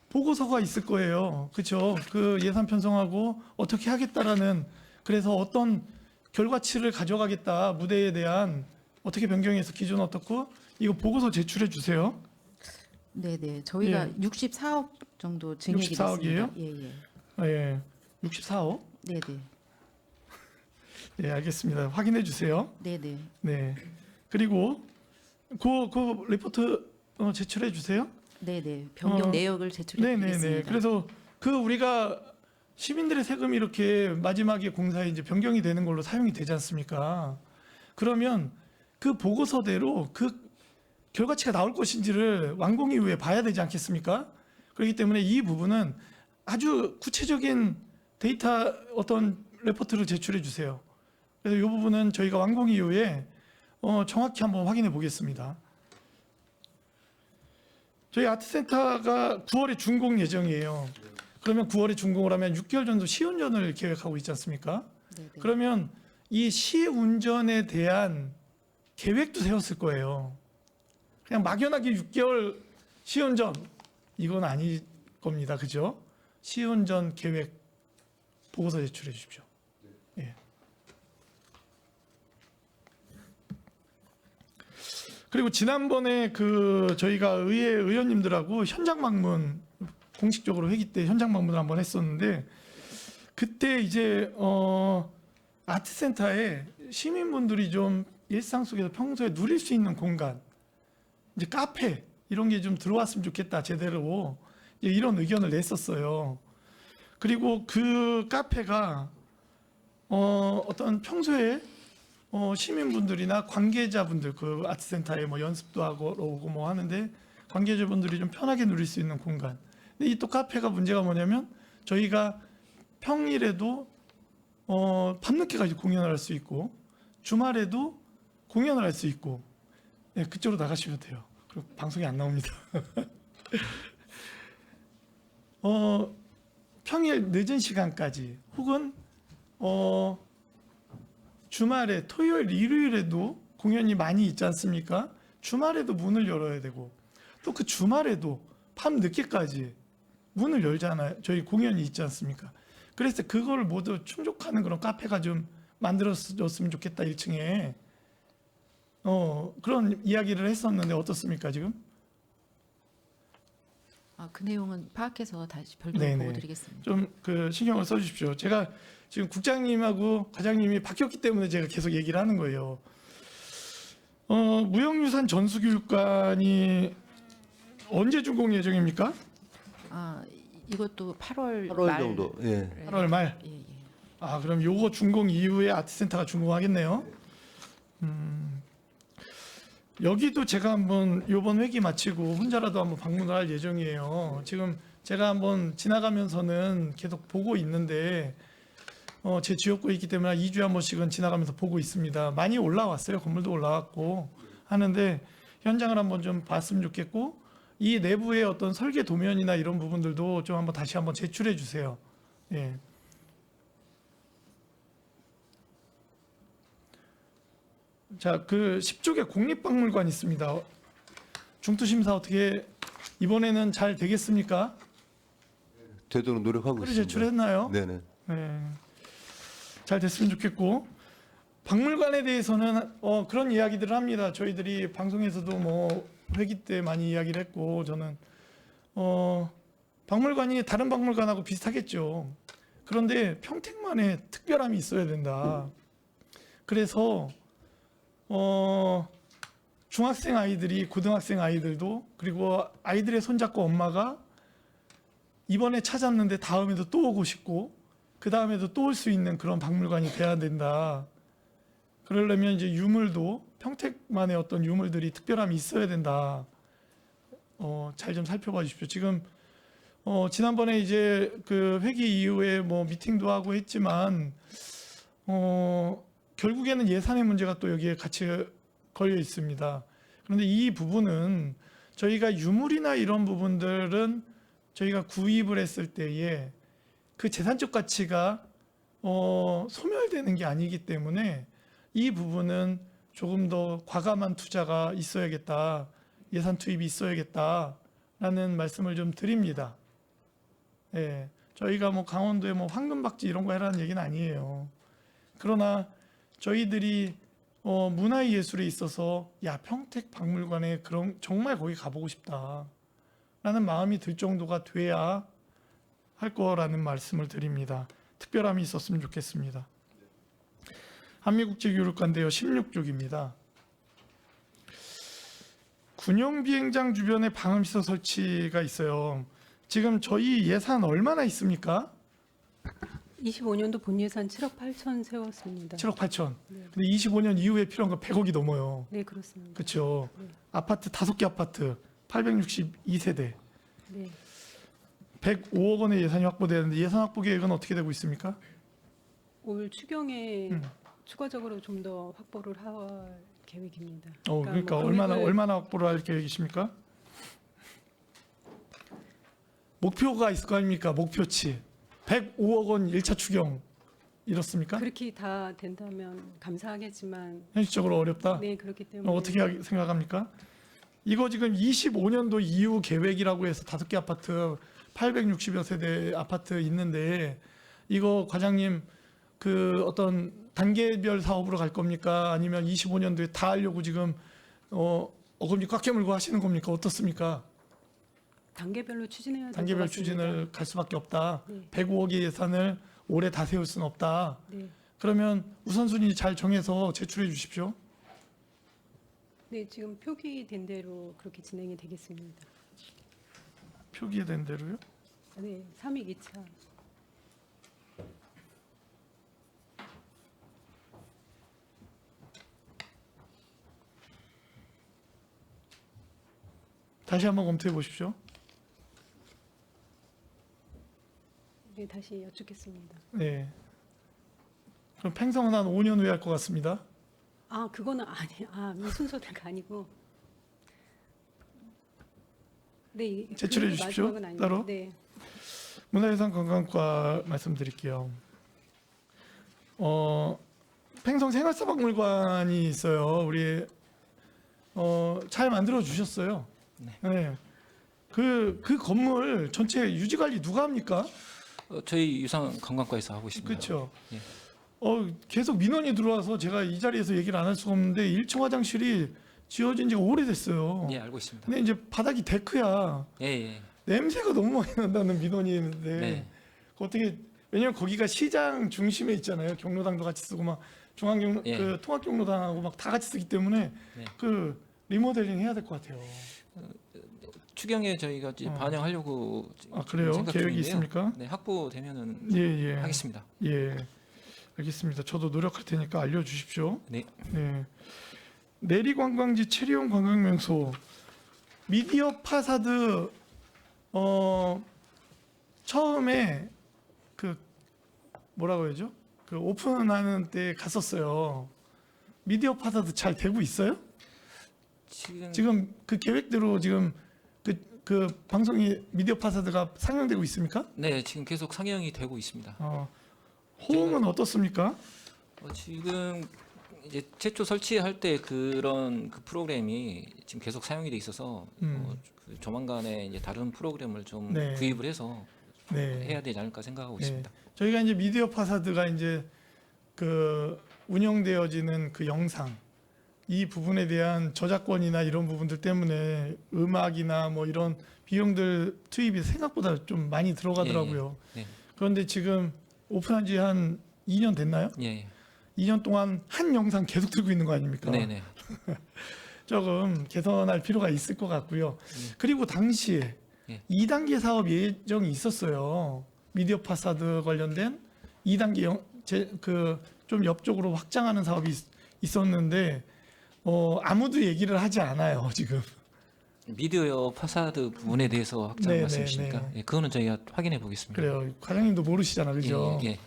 보고서가 있을 거예요. 그렇죠? 그 예산 편성하고 어떻게 하겠다라는 그래서 어떤 결과치를 가져가겠다 무대에 대한 어떻게 변경해서 기준 어떻고 이거 보고서 제출해 주세요. 네네. 저희가 64억 정도 증액이 64억 이에요? 됐습니다. 예, 예. 예, 64억. 네네. 예, 알겠습니다. 확인해 주세요. 네네. 네. 그리고 그 리포트 제출해 주세요. 네네. 변경 내역을 제출해 네네네. 드리겠습니다. 그래서 그 우리가 시민들의 세금이 이렇게 마지막에 공사에 이제 변경이 되는 걸로 사용이 되지 않습니까? 그러면 그 보고서대로 그 결과치가 나올 것인지를 완공 이후에 봐야 되지 않겠습니까? 그렇기 때문에 이 부분은 아주 구체적인 데이터 어떤 레포트를 제출해 주세요. 그래서 이 부분은 저희가 완공 이후에 정확히 한번 확인해 보겠습니다. 저희 아트센터가 9월에 준공 예정이에요. 그러면 9월에 준공을 하면 6개월 정도 시운전을 계획하고 있지 않습니까? 네네. 그러면 이 시운전에 대한 계획도 세웠을 거예요. 그냥 막연하게 6개월 시운전 이건 아닐 겁니다. 그죠? 시운전 계획 보고서 제출해 주십시오. 예. 그리고 지난번에 그 저희가 의회 의원님들하고 현장 방문 공식적으로 회기 때 현장 방문을 한번 했었는데 그때 이제 아트센터에 시민분들이 좀 일상 속에서 평소에 누릴 수 있는 공간 이제 카페 이런 게 좀 들어왔으면 좋겠다 제대로 이제 이런 의견을 냈었어요. 그리고 그 카페가 어떤 평소에 시민분들이나 관계자분들 그 아트센터에 뭐 연습도 하고 오고 뭐 하는데 관계자분들이 좀 편하게 누릴 수 있는 공간. 근데 이 또 카페가 문제가 뭐냐면 저희가 평일에도 밤늦게까지 공연을 할 수 있고 주말에도 공연을 할 수 있고 네, 그쪽으로 나가시면 돼요. 그리고 방송이 안 나옵니다. 평일 늦은 시간까지 혹은 주말에 토요일, 일요일에도 공연이 많이 있지 않습니까? 주말에도 문을 열어야 되고 또 그 주말에도 밤 늦게까지 문을 열잖아요. 저희 공연이 있지 않습니까? 그래서 그걸 모두 충족하는 그런 카페가 좀 만들어졌으면 좋겠다 1층에 그런 이야기를 했었는데 어떻습니까 지금? 그 내용은 파악해서 다시 별도로 네네. 보고 드리겠습니다. 좀 그 신경을 써주십시오. 제가 지금 국장님하고 과장님이 바뀌었기 때문에 제가 계속 얘기를 하는 거예요. 무형유산 전수교육관이 언제 준공 예정입니까? 이것도 8월 8월 말 정도. 예. 8월 말. 예, 예. 그럼 요거 준공 이후에 아트센터가 준공하겠네요. 여기도 제가 한번 이번 회기 마치고 혼자라도 한번 방문을 할 예정이에요. 지금 제가 한번 지나가면서는 계속 보고 있는데 제 지역구에 있기 때문에 2주에 한 번씩은 지나가면서 보고 있습니다. 많이 올라왔어요. 건물도 올라왔고 하는데 현장을 한번 좀 봤으면 좋겠고 이 내부의 어떤 설계 도면이나 이런 부분들도 좀 한번 다시 한번 제출해 주세요. 예. 자, 그 10쪽에 국립박물관 있습니다. 중투심사 어떻게 이번에는 잘 되겠습니까? 되도록 노력하고 그래 있습니다. 제출했나요? 네네. 네. 잘 됐으면 좋겠고 박물관에 대해서는 그런 이야기들을 합니다. 저희들이 방송에서도 뭐 회기 때 많이 이야기를 했고 저는 박물관이 다른 박물관하고 비슷하겠죠. 그런데 평택만의 특별함이 있어야 된다. 그래서 중학생 아이들이 고등학생 아이들도 그리고 아이들의 손잡고 엄마가 이번에 찾았는데 다음에도 또 오고 싶고 그 다음에도 또 올 수 있는 그런 박물관이 돼야 된다. 그러려면 이제 유물도 평택만의 어떤 유물들이 특별함이 있어야 된다. 잘 좀 살펴봐 주십시오. 지금 지난번에 이제 그 회기 이후에 뭐 미팅도 하고 했지만 결국에는 예산의 문제가 또 여기에 같이 걸려 있습니다. 그런데 이 부분은 저희가 유물이나 이런 부분들은 저희가 구입을 했을 때에 그 재산적 가치가 소멸되는 게 아니기 때문에 이 부분은 조금 더 과감한 투자가 있어야겠다. 예산 투입이 있어야겠다라는 말씀을 좀 드립니다. 예, 저희가 뭐 강원도에 뭐 황금박쥐 이런 거 해라는 얘기는 아니에요. 그러나 저희들이 문화의 예술에 있어서 야 평택 박물관에 그런 정말 거기 가보고 싶다라는 마음이 들 정도가 돼야 할 거라는 말씀을 드립니다. 특별함이 있었으면 좋겠습니다. 한미국제교육관대요 16쪽입니다. 군용비행장 주변에 방음시설 설치가 있어요. 지금 저희 예산 얼마나 있습니까? 25년도 본 예산 7억 8천 세웠습니다. 7억 8천. 네. 근데 25년 이후에 필요한 건 100억이 넘어요. 네, 그렇습니다. 그렇죠. 네. 아파트 5개 아파트 862세대 네. 105억 원의 예산이 확보되는데 예산 확보 계획은 어떻게 되고 있습니까? 올 추경에 추가적으로 좀 더 확보를 할 계획입니다. 그러니까 뭐 얼마나 확보를 할 계획이십니까? 목표가 있을 거 아닙니까? 목표치 105억 원 1차 추경 이렇습니까? 그렇게 다 된다면 감사하겠지만 현실적으로 어렵다. 네, 그렇기 때문에 어떻게 생각합니까? 이거 지금 25년도 이후 계획이라고 해서 5개 아파트 860여 세대 아파트 있는데 이거 과장님 그 어떤 단계별 사업으로 갈 겁니까? 아니면 25년도에 다 하려고 지금 어금니 꽉 깨물고 하시는 겁니까? 어떻습니까? 단계별로 추진해야 될 것 단계별 같습니다. 추진을 갈 수밖에 없다. 네. 105억의 예산을 올해 다 세울 수는 없다. 네. 그러면 우선순위 잘 정해서 제출해 주십시오. 네, 지금 표기된 대로 그렇게 진행이 되겠습니다. 표기된 대로요? 네, 3위 2차. 다시 한번 검토해 보십시오. 네, 다시 여쭙겠습니다. 네. 그럼 팽성은 한 5년 후에 할 것 같습니다. 아, 그거는 이 순서대가 아니고. 네, 제출해 그 주십시오. 마지막은 아니고. 따로. 네. 문화유산관광과 말씀드릴게요. 팽성 생활사박물관이 있어요. 우리 잘 만들어 주셨어요. 네. 그 건물 전체 유지 관리 누가 합니까? 저희 유산관광과에서 하고 있습니다. 그렇죠. 예. 계속 민원이 들어와서 제가 이 자리에서 얘기를 안 할 수가 없는데 1층 화장실이 지어진 지가 오래됐어요. 예, 알고 있습니다. 근데 이제 바닥이 데크야. 예, 예. 냄새가 너무 많이 난다는 민원이 있는데 네. 어떻게 왜냐면 거기가 시장 중심에 있잖아요. 경로당도 같이 쓰고 막 중앙경로 예. 그 통합경로당하고 막 다 같이 쓰기 때문에 네. 그 리모델링 해야 될 것 같아요. 추경에 저희가 이제 반영하려고 그래요? 생각 계획이 중인데요. 있습니까? 네, 확보되면은 예. 내리관광지 체리온 관광명소 미디어 파사드 처음에 그 뭐라고 해야죠? 그 오픈하는 때 갔었어요. 미디어 파사드 잘 되고 있어요? 지금 그 계획대로 지금 그 방송이 미디어 파사드가 상영되고 있습니까? 네, 지금 계속 상영이 되고 있습니다. 호응은 어떻습니까? 지금 이제 최초 설치할 때 그런 그 프로그램이 지금 계속 사용이 돼 있어서 그 조만간에 이제 다른 프로그램을 좀 네. 구입을 해서 네. 해야 되지 않을까 생각하고 있습니다. 저희가 이제 미디어 파사드가 이제 그 운영되어지는 그 영상 이 부분에 대한 저작권이나 이런 부분들 때문에 음악이나 뭐 이런 비용들 투입이 생각보다 좀 많이 들어가더라고요. 네. 그런데 지금 오픈한 지 한 2년 됐나요? 예. 2년 동안 한 영상 계속 들고 있는 거 아닙니까? 네, 네. 조금 개선할 필요가 있을 것 같고요. 그리고 당시에 예. 2단계 사업 예정이 있었어요. 미디어 파사드 관련된 2단계 좀 옆쪽으로 확장하는 사업이 있었는데 아무도 얘기를 하지 않아요 지금. 미디어 파사드 부분에 대해서 확장 네, 말씀이십니까? 네, 네. 예, 그거는 저희가 확인해 보겠습니다. 그래요. 과장님도 모르시잖아, 그죠? 예, 예.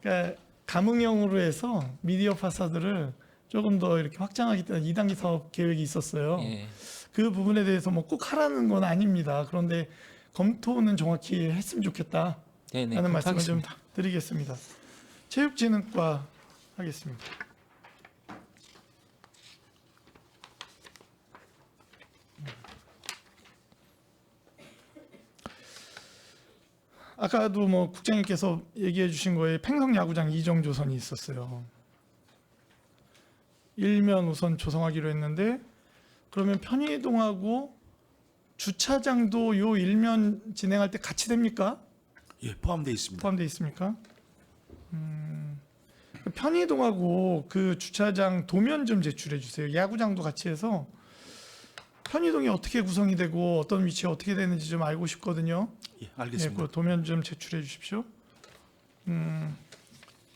그러니까 감흥형으로 해서 미디어 파사드를 조금 더 이렇게 확장하기 때문에 2단계 사업 계획이 있었어요. 예. 그 부분에 대해서 뭐 꼭 하라는 건 아닙니다. 그런데 검토는 정확히 했으면 좋겠다. 네, 네. 라는 말씀을 좀 하겠습니다. 드리겠습니다. 체육진흥과 하겠습니다. 아까도 뭐 국장님께서 얘기해 주신 거에 팽성야구장 이정 조선이 있었어요. 일면 우선 조성하기로 했는데 그러면 편의동하고 주차장도 요 일면 진행할 때 같이 됩니까? 예, 포함되어 있습니다. 포함되어 있습니까? 편의동하고 그 주차장 도면 좀 제출해 주세요. 야구장도 같이 해서 편의동이 어떻게 구성이 되고 어떤 위치에 어떻게 되는지 좀 알고 싶거든요. 예, 알겠습니다. 그 도면 좀 제출해 주십시오.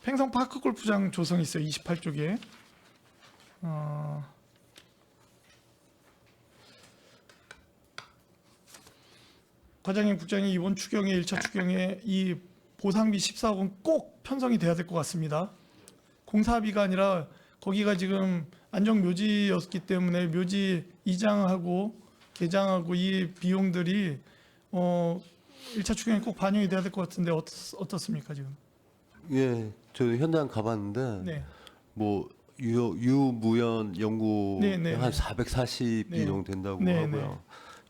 팽성 파크 골프장 조성 있어요. 28쪽에. 과장님, 국장님 이번 추경에 1차 추경에 이 보상비 14억은 꼭 편성이 돼야 될 것 같습니다. 공사비가 아니라 거기가 지금 안정묘지였기 때문에 묘지 이장하고 개장하고 이 비용들이 1차 추경에 꼭 반영이 돼야 될 것 같은데 어떻습니까 지금? 예, 저 현장 가봤는데 네. 뭐 유무연 연구 네, 네, 한 네. 440이 네. 정도 된다고 네, 하고요.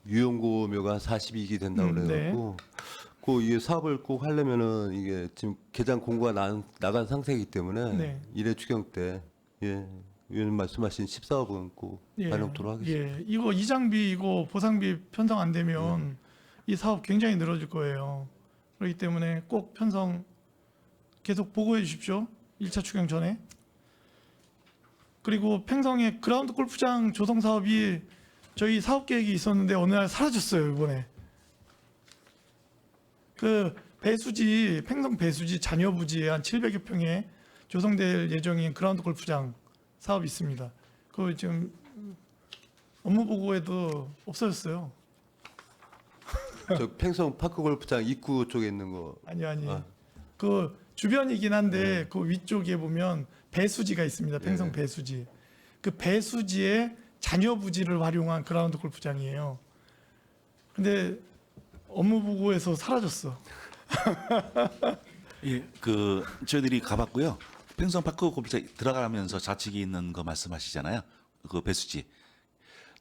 유연고묘가 한 42기 된다고 네. 그래갖고 이 사업을 꼭 하려면은 이게 지금 개장 공고가 나간 상태이기 때문에 네. 1회 추경 때 위원님 말씀하신 14억은 꼭 반영토록 하겠습니다. 예, 이거 이장비 이거 보상비 편성 안 되면 이 사업 굉장히 늘어질 거예요. 그렇기 때문에 꼭 편성 계속 보고해 주십시오. 1차 추경 전에. 그리고 팽성의 그라운드 골프장 조성 사업이 저희 사업 계획이 있었는데 어느 날 사라졌어요, 이번에. 그 배수지, 팽성 배수지 잔여 부지에 한 700여 평에 조성될 예정인 그라운드 골프장 사업이 있습니다. 그거 지금 업무 보고에도 없어졌어요. 저 팽성 파크 골프장 입구 쪽에 있는 거. 아니. 아. 그 주변이긴 한데 그 위쪽에 보면 배수지가 있습니다. 팽성 네. 배수지. 그 배수지에 잔여 부지를 활용한 그라운드 골프장이에요. 근데 업무 보고에서 사라졌어. 예, 그 저희들이 가봤고요. 팽성 파크 골프장 들어가면서 좌측에 있는 거 말씀하시잖아요. 그 배수지.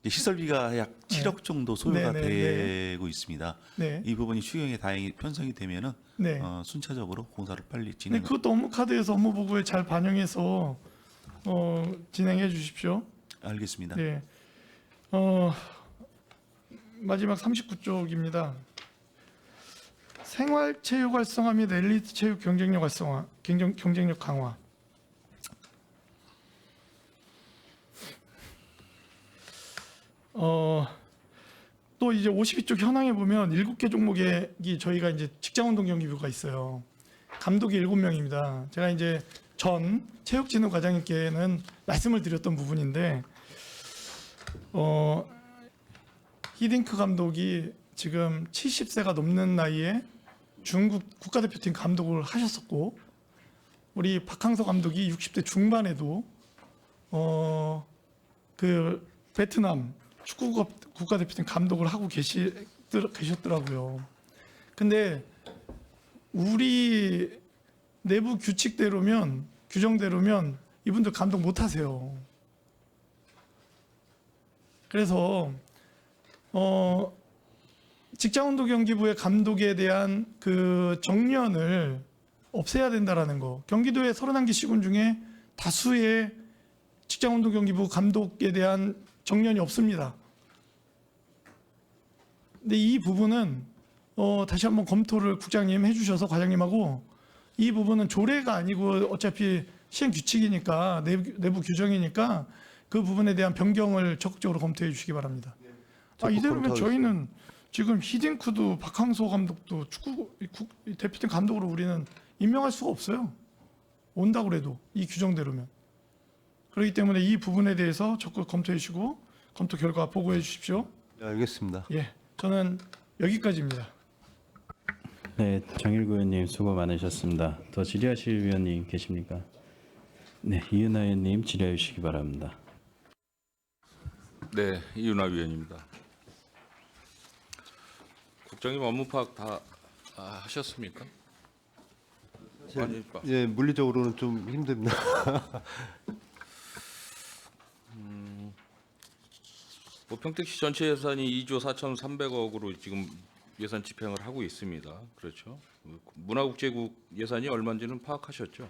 이제 시설비가 약 7억 정도 소요가 네, 네, 되고 있습니다. 네. 이 부분이 추경에 다행히 편성이 되면은 네. 순차적으로 공사를 빨리 근데 진행. 그것도 업무 카드에서 업무 보고에 잘 반영해서 진행해 주십시오. 알겠습니다. 네. 마지막 39쪽입니다. 생활체육 활성화 및 엘리트 체육 경쟁력 활성화, 경쟁력 강화. 또 이제 52쪽 현황에 보면 7개 종목이 저희가 이제 직장운동 경기부가 있어요. 감독이 7명입니다. 제가 이제 전 체육진흥 과장님께는 말씀을 드렸던 부분인데 히딩크 감독이 지금 70세가 넘는 나이에 중국 국가대표팀 감독을 하셨었고 우리 박항서 감독이 60대 중반에도 그 베트남 축구 국가대표팀 감독을 하고 계셨더라고요. 근데 우리 내부 규정대로면 이분들 감독 못 하세요. 그래서 직장운동경기부의 감독에 대한 그 정년을 없애야 된다라는 거. 경기도의 31개 시군 중에 다수의 직장운동경기부 감독에 대한 정년이 없습니다. 근데 이 부분은 다시 한번 검토를 국장님 해주셔서 과장님하고 이 부분은 조례가 아니고 어차피 시행 규칙이니까 내부 규정이니까 그 부분에 대한 변경을 적극적으로 검토해 주시기 바랍니다. 이대로면 저희는 지금 히딩크도 박항서 감독도 축구 대표팀 감독으로 우리는 임명할 수가 없어요. 온다고 그래도 이 규정대로면. 그렇기 때문에 이 부분에 대해서 적극 검토해 주시고 검토 결과 보고해 주십시오. 네, 알겠습니다. 예, 저는 여기까지입니다. 네, 정일구 의원님 수고 많으셨습니다. 더 질의하실 위원님 계십니까? 네, 이은하 의원님 질의해 주시기 바랍니다. 네, 이윤하 위원입니다. 국장님 업무 파악 다 하셨습니까? 예, 물리적으로는 좀 힘듭니다. 뭐 평택시 전체 예산이 2조 4,300억으로 지금 예산 집행을 하고 있습니다. 그렇죠? 문화국제국 예산이 얼마인지는 파악하셨죠?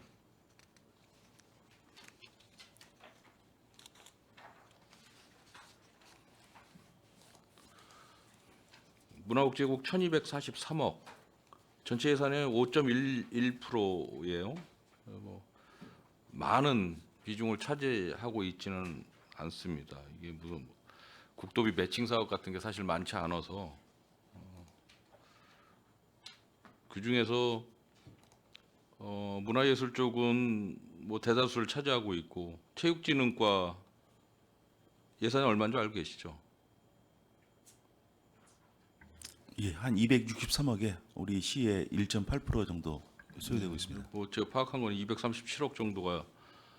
문화국제국 1,243억, 전체 예산의 5.11%예요. 뭐 많은 비중을 차지하고 있지는 않습니다. 이게 무슨 국도비 매칭 사업 같은 게 사실 많지 않아서 그 중에서 문화예술 쪽은 뭐 대다수를 차지하고 있고 체육진흥과 예산이 얼마인 줄 알고 계시죠? 예, 한 263억에 우리 시의 1.8% 정도 소요되고 있습니다. 뭐 제가 파악한 건 237억 정도가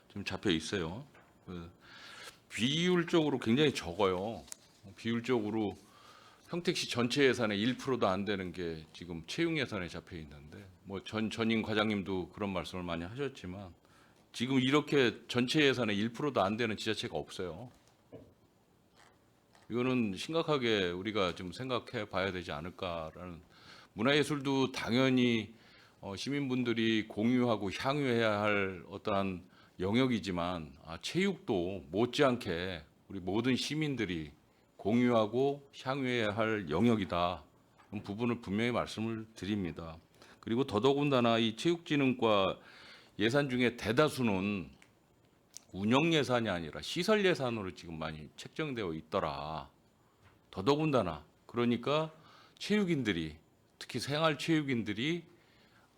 지금 잡혀 있어요. 비율적으로 굉장히 적어요. 비율적으로 평택시 전체 예산의 1%도 안 되는 게 지금 채용 예산에 잡혀 있는데 뭐 전임 과장님도 그런 말씀을 많이 하셨지만 지금 이렇게 전체 예산의 1%도 안 되는 지자체가 없어요. 이거는 심각하게 우리가 좀 생각해 봐야 되지 않을까라는. 문화예술도 당연히 시민분들이 공유하고 향유해야 할 어떠한 영역이지만 체육도 못지않게 우리 모든 시민들이 공유하고 향유해야 할 영역이다. 그런 부분을 분명히 말씀을 드립니다. 그리고 더더군다나 이 체육진흥과 예산 중에 대다수는 운영 예산이 아니라 시설 예산으로 지금 많이 책정되어 있더라. 더더군다나 그러니까 체육인들이 특히 생활체육인들이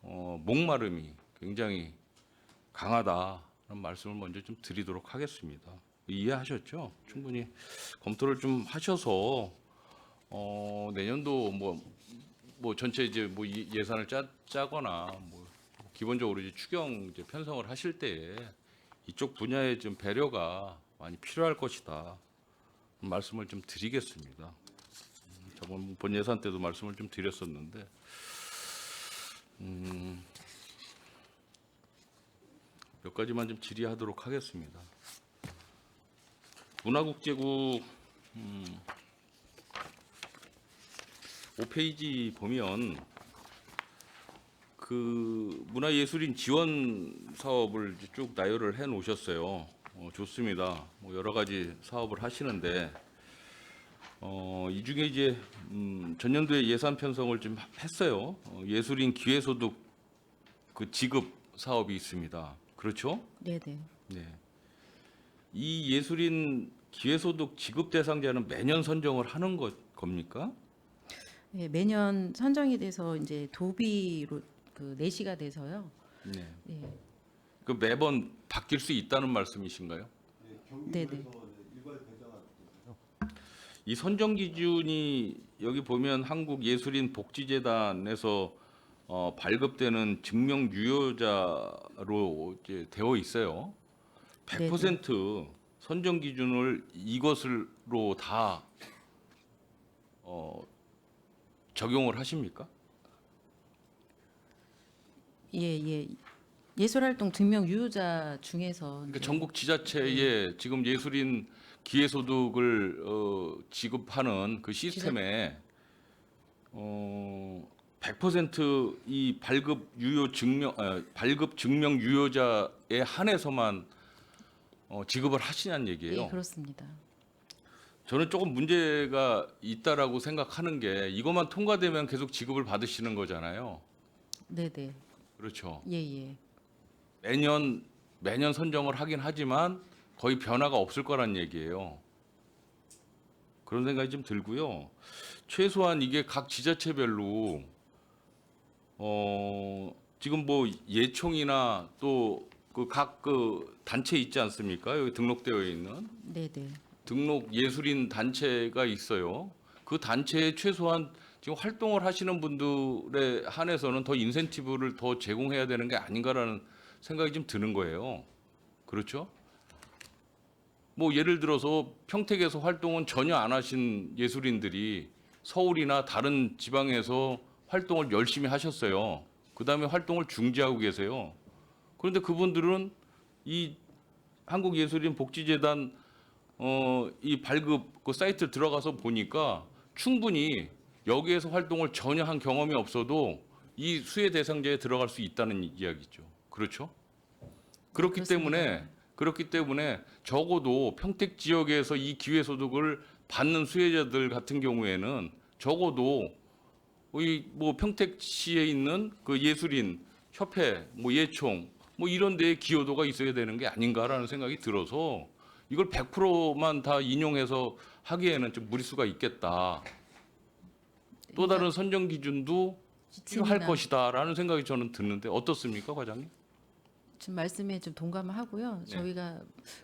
목마름이 굉장히 강하다는 말씀을 먼저 좀 드리도록 하겠습니다. 이해하셨죠? 충분히 검토를 좀 하셔서 내년도 뭐 전체 이제 뭐 예산을 짜거나 뭐 기본적으로 이제 추경 이제 편성을 하실 때에 이쪽 분야에 좀 배려가 많이 필요할 것이다. 말씀을 좀 드리겠습니다. 저번 본 예산 때도 말씀을 좀 드렸었는데 몇 가지만 좀 질의하도록 하겠습니다. 문화국제국 5페이지 보면 그 문화예술인 지원 사업을 쭉 나열을 해 놓으셨어요. 좋습니다. 뭐 여러 가지 사업을 하시는데 이 중에 이제 전년도에 예산 편성을 좀 했어요. 예술인 기회소득 그 지급 사업이 있습니다. 그렇죠? 네네. 네. 이 예술인 기회소득 지급 대상자는 매년 선정을 하는 겁니까? 네, 매년 선정이 돼서 이제 도비로 그 내시가 돼서요. 네. 네. 그 매번 바뀔 수 있다는 말씀이신가요? 네네. 이 선정 기준이 여기 보면 한국예술인 복지재단에서 발급되는 증명 유효자로 이제 되어 있어요. 100% 선정 기준을 이것으로 다 적용을 하십니까? 예. 예술활동 증명 유효자 중에서 그러니까 이제 전국 지자체에 지금 예술인 기회소득을 지급하는 그 시스템에 100%이 발급 증명 유효자에 한해서만 지급을 하시냐는 얘기예요. 예, 그렇습니다. 저는 조금 문제가 있다라고 생각하는 게 이것만 통과되면 계속 지급을 받으시는 거잖아요. 네네. 그렇죠. 예. 매년 선정을 하긴 하지만 거의 변화가 없을 거란 얘기예요. 그런 생각이 좀 들고요. 최소한 이게 각 지자체별로 지금 뭐 예총이나 또 그 각 그 단체 있지 않습니까? 여기 등록되어 있는 네네. 등록 예술인 단체가 있어요. 그 단체에 최소한 지금 활동을 하시는 분들에 한해서는 더 인센티브를 더 제공해야 되는 게 아닌가라는 생각이 좀 드는 거예요. 그렇죠? 뭐 예를 들어서 평택에서 활동은 전혀 안 하신 예술인들이 서울이나 다른 지방에서 활동을 열심히 하셨어요. 그다음에 활동을 중지하고 계세요. 그런데 그분들은 이 한국예술인 복지재단 이 발급 그 사이트 들어가서 보니까 충분히 여기에서 활동을 전혀 한 경험이 없어도 이 수혜 대상자에 들어갈 수 있다는 이야기죠. 그렇죠? 그렇기 때문에 적어도 평택 지역에서 이 기회소득을 받는 수혜자들 같은 경우에는 적어도 이 뭐 평택시에 있는 그 예술인 협회, 뭐 예총, 뭐 이런 데에 기여도가 있어야 되는 게 아닌가라는 생각이 들어서 이걸 100%만 다 인용해서 하기에는 좀 무리수가 있겠다. 또 다른 선정 기준도 필요할 지침이나- 것이다라는 생각이 저는 드는데 어떻습니까, 과장님? 지금 말씀에 좀 동감을 하고요. 네. 저희가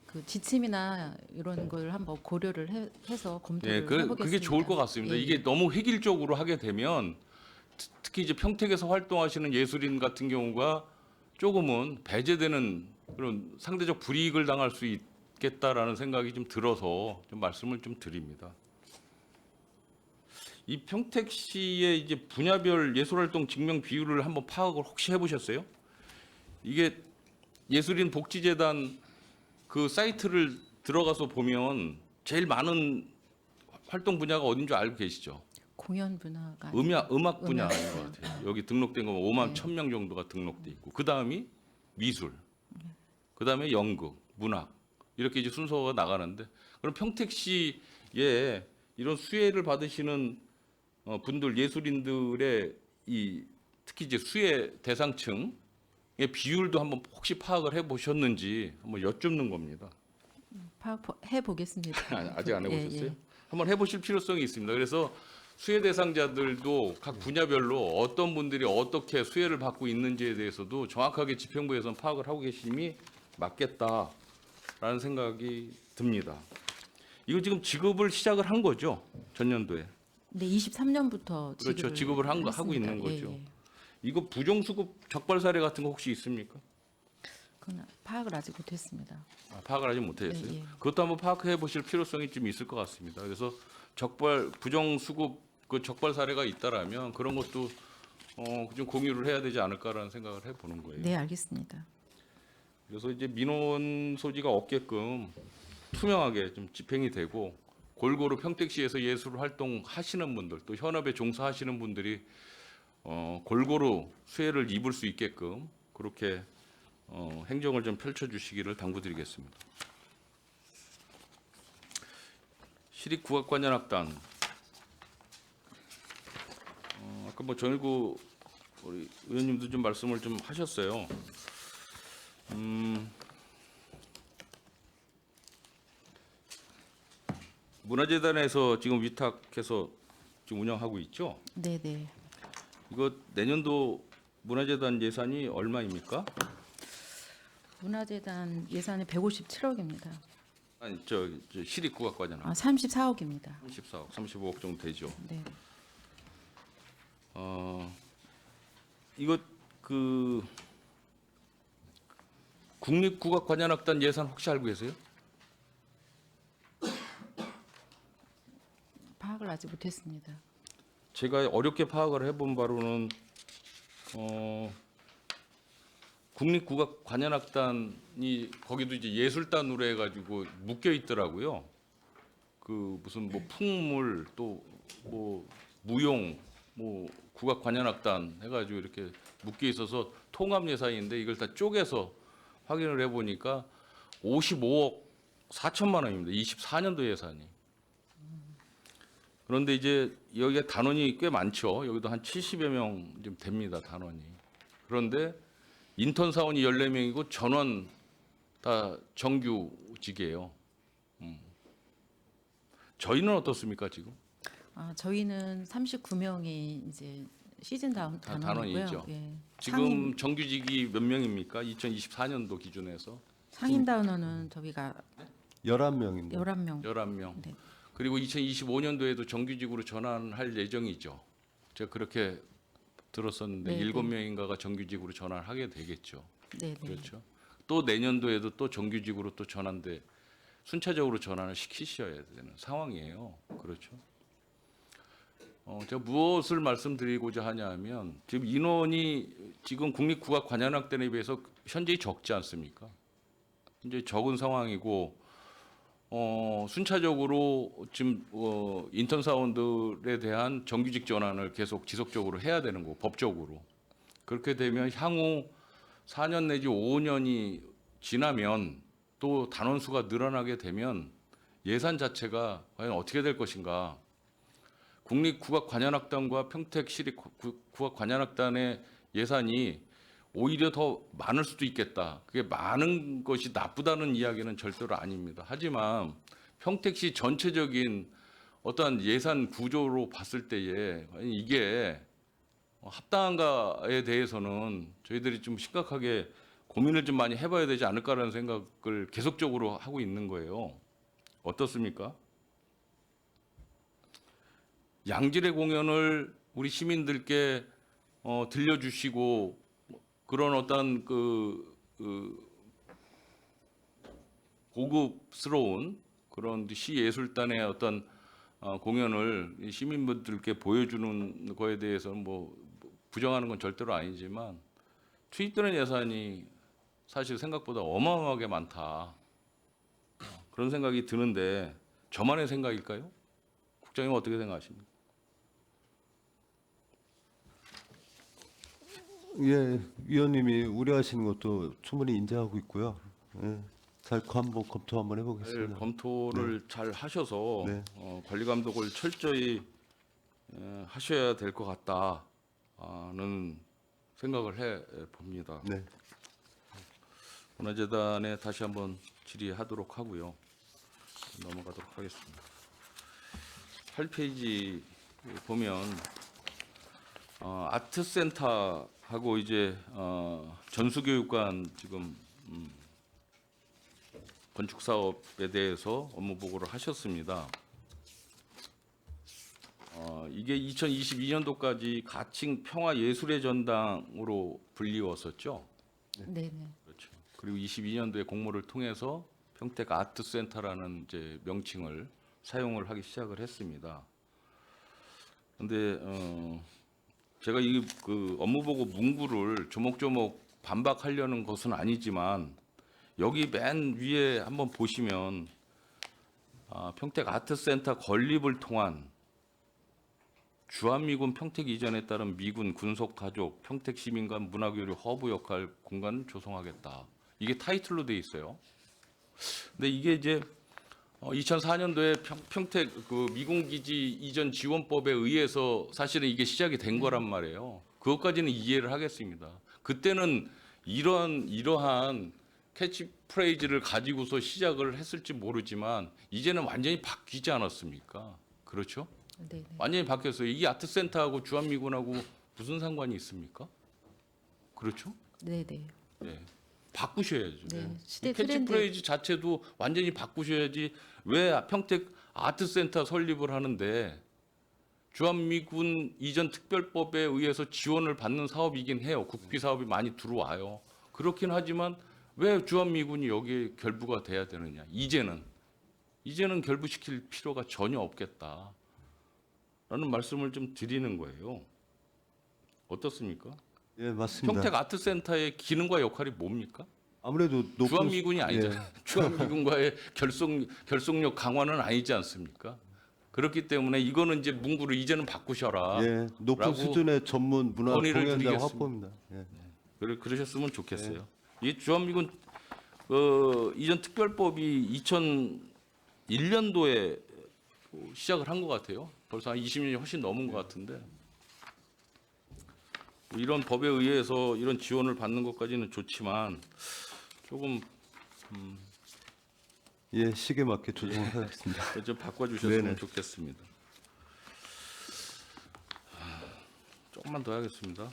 그 지침이나 이런 걸 한번 고려를 해서 검토를 네, 해보겠습니다. 그게 좋을 것 같습니다. 예, 이게 너무 획일적으로 하게 되면 특히 이제 평택에서 활동하시는 예술인 같은 경우가 조금은 배제되는 그런 상대적 불이익을 당할 수 있겠다라는 생각이 좀 들어서 좀 말씀을 좀 드립니다. 이 평택시의 이제 분야별 예술활동 증명 비율을 한번 파악을 혹시 해보셨어요? 이게 예술인 복지재단 그 사이트를 들어가서 보면 제일 많은 활동 분야가 어딘 줄 알고 계시죠? 공연 분야가 아니고 음악 분야인 것 같아요. 여기 등록된 거 5만 1,000명 정도가 등록돼 있고 그 다음이 미술, 그 다음에 연극, 문학 이렇게 이제 순서가 나가는데 그럼 평택시에 이런 수혜를 받으시는 분들 예술인들의 이 특히 이제 수혜 대상층의 비율도 한번 혹시 파악을 해보셨는지 한번 여쭙는 겁니다. 파악해 보겠습니다. 아직 안 해보셨어요? 예. 한번 해보실 필요성이 있습니다. 그래서 수혜 대상자들도 각 분야별로 어떤 분들이 어떻게 수혜를 받고 있는지에 대해서도 정확하게 집행부에서는 파악을 하고 계심이 맞겠다라는 생각이 듭니다. 이거 지금 지급을 시작을 한 거죠? 전년도에. 네, 23년부터 그렇죠. 지급을 하고 있는 거죠. 예. 이거 부정수급 적발 사례 같은 거 혹시 있습니까? 그건 파악을 아직 못했습니다. 파악을 아직 못하셨어요. 예. 그것도 한번 파악해 보실 필요성이 좀 있을 것 같습니다. 그래서 부정수급 그 적발 사례가 있다라면 그런 것도 좀 공유를 해야 되지 않을까라는 생각을 해보는 거예요. 네, 알겠습니다. 그래서 이제 민원 소지가 없게끔 투명하게 좀 집행이 되고 골고루 평택시에서 예술 활동 하시는 분들 또 현업에 종사하시는 분들이 골고루 수혜를 입을 수 있게끔 그렇게 행정을 좀 펼쳐주시기를 당부드리겠습니다. 시립국악관현악단 아까 뭐 정일구 우리 의원님도 좀 말씀을 좀 하셨어요. 문화재단에서 지금 위탁해서 지금 운영하고 있죠. 네, 네. 이거 내년도 문화재단 예산이 얼마입니까? 문화재단 예산이 157억입니다. 아니 저 시립국악과잖아. 34억입니다. 34억, 35억 정도 되죠. 네. 이거 그 국립국악관현악단 예산 혹시 알고 계세요? 파악을 아직 못했습니다. 제가 어렵게 파악을 해본 바로는 국립국악관현악단이 거기도 이제 예술단으로 해가지고 묶여 있더라고요. 그 무슨 뭐 풍물 또 뭐 무용 뭐 국악관현악단 해가지고 이렇게 묶여 있어서 통합 예산인데 이걸 다 쪼개서 확인을 해보니까 55억 4천만 원입니다. 24년도 예산이. 그런데 이제 여기에 단원이 꽤 많죠. 여기도 한 70여 명 좀 됩니다. 단원이. 그런데 인턴 사원이 14명이고 전원 다 정규직이에요. 저희는 어떻습니까 지금? 저희는 39명이 이제 시즌 단원이고요. 단원이죠. 예. 지금 정규직이 몇 명입니까? 2024년도 기준에서 상임 단원은 저희가 11명입니다. 11명. 11명. 네. 그리고 2025년도에도 정규직으로 전환할 예정이죠. 제가 그렇게 들었었는데 네, 7명인가가 정규직으로 전환하게 되겠죠. 네, 네. 그렇죠. 또 내년도에도 또 정규직으로 또 전환돼 순차적으로 전환을 시키셔야 되는 상황이에요. 그렇죠. 제가 무엇을 말씀드리고자 하냐면 지금 인원이 지금 국립국악관현악단에 비해서 현저히 적지 않습니까? 이제 적은 상황이고 순차적으로 지금 인턴 사원들에 대한 정규직 전환을 계속 지속적으로 해야 되는 거고 법적으로 그렇게 되면 향후 4년 내지 5년이 지나면 또 단원 수가 늘어나게 되면 예산 자체가 과연 어떻게 될 것인가? 국립국악관현악단과 평택시립국악관현악단의 예산이 오히려 더 많을 수도 있겠다. 그게 많은 것이 나쁘다는 이야기는 절대로 아닙니다. 하지만 평택시 전체적인 어떠한 예산 구조로 봤을 때에 과연 이게 합당한가에 대해서는 저희들이 좀 심각하게 고민을 좀 많이 해봐야 되지 않을까라는 생각을 계속적으로 하고 있는 거예요. 어떻습니까? 양질의 공연을 우리 시민들께 들려주시고 그런 어떤 고급스러운 그런 시예술단의 어떤 공연을 이 시민분들께 보여주는 거에 대해서는 뭐 부정하는 건 절대로 아니지만 투입되는 예산이 사실 생각보다 어마어마하게 많다. 그런 생각이 드는데 저만의 생각일까요? 국장님 어떻게 생각하십니까? 예, 위원님이 우려하시는 것도 충분히 인지하고 있고요. 예, 잘 한번 검토 한번 해보겠습니다. 검토를 잘 하셔서 네. 관리 감독을 철저히 하셔야 될 것 같다는 생각을 해 봅니다. 네. 문화재단에 다시 한번 질의하도록 하고요. 넘어가도록 하겠습니다. 8페이지 보면 아트센터하고 이제 전수교육관 지금 건축 사업에 대해서 업무 보고를 하셨습니다. 이게 2022년도까지 가칭 평화예술의 전당으로 불리웠었죠. 네, 네. 그렇죠. 그리고 22년도에 공모를 통해서 평택 아트센터라는 이제 명칭을 사용을 하기 시작을 했습니다. 그런데 제가 이 그 업무 보고 문구를 조목조목 반박하려는 것은 아니지만 여기 맨 위에 한번 보시면 평택 아트센터 건립을 통한 주한미군 평택 이전에 따른 미군 군속 가족 평택 시민과 문화교류 허브 역할 공간을 조성하겠다. 이게 타이틀로 돼 있어요. 근데 이게 이제 2004년도에 평택 그 미군 기지 이전 지원법에 의해서 사실은 이게 시작이 된 거란 말이에요. 그것까지는 이해를 하겠습니다. 그때는 이러한 캐치프레이즈를 가지고서 시작을 했을지 모르지만 이제는 완전히 바뀌지 않았습니까? 그렇죠? 네, 네. 완전히 바뀌었어요. 이 아트센터하고 주한미군하고 무슨 상관이 있습니까? 그렇죠? 네, 네. 네. 바꾸셔야죠. 네, 시대 캐치프레이즈 자체도 완전히 바꾸셔야지. 왜 평택 아트센터 설립을 하는데 주한미군 이전 특별법에 의해서 지원을 받는 사업이긴 해요. 국비 사업이 많이 들어와요. 그렇긴 하지만 왜 주한미군이 여기에 결부가 돼야 되느냐. 이제는 결부시킬 필요가 전혀 없겠다. 라는 말씀을 좀 드리는 거예요. 어떻습니까? 예, 맞습니다. 평택 아트센터의 기능과 역할이 뭡니까? 아무래도 높은 주한미군이 아니잖아요. 예, 주한미군과의 결속력 강화는 아니지 않습니까? 그렇기 때문에 이거는 이제 문구를 이제는 바꾸셔라. 예, 높은 라고 수준의 전문 문화 건의를 공연장 드리겠습니다. 확보입니다. 예. 그러셨으면 좋겠어요. 이 주한미군 이전 특별법이 2001년도에 시작을 한 것 같아요. 벌써 한 20년이 훨씬 넘은 것 같은데 이런 법에 의해서 이런 지원을 받는 것까지는 좋지만 조금 예, 시기에 맞게 조정하겠습니다. 좀 바꿔주셨으면 네네. 좋겠습니다. 조금만 더 하겠습니다.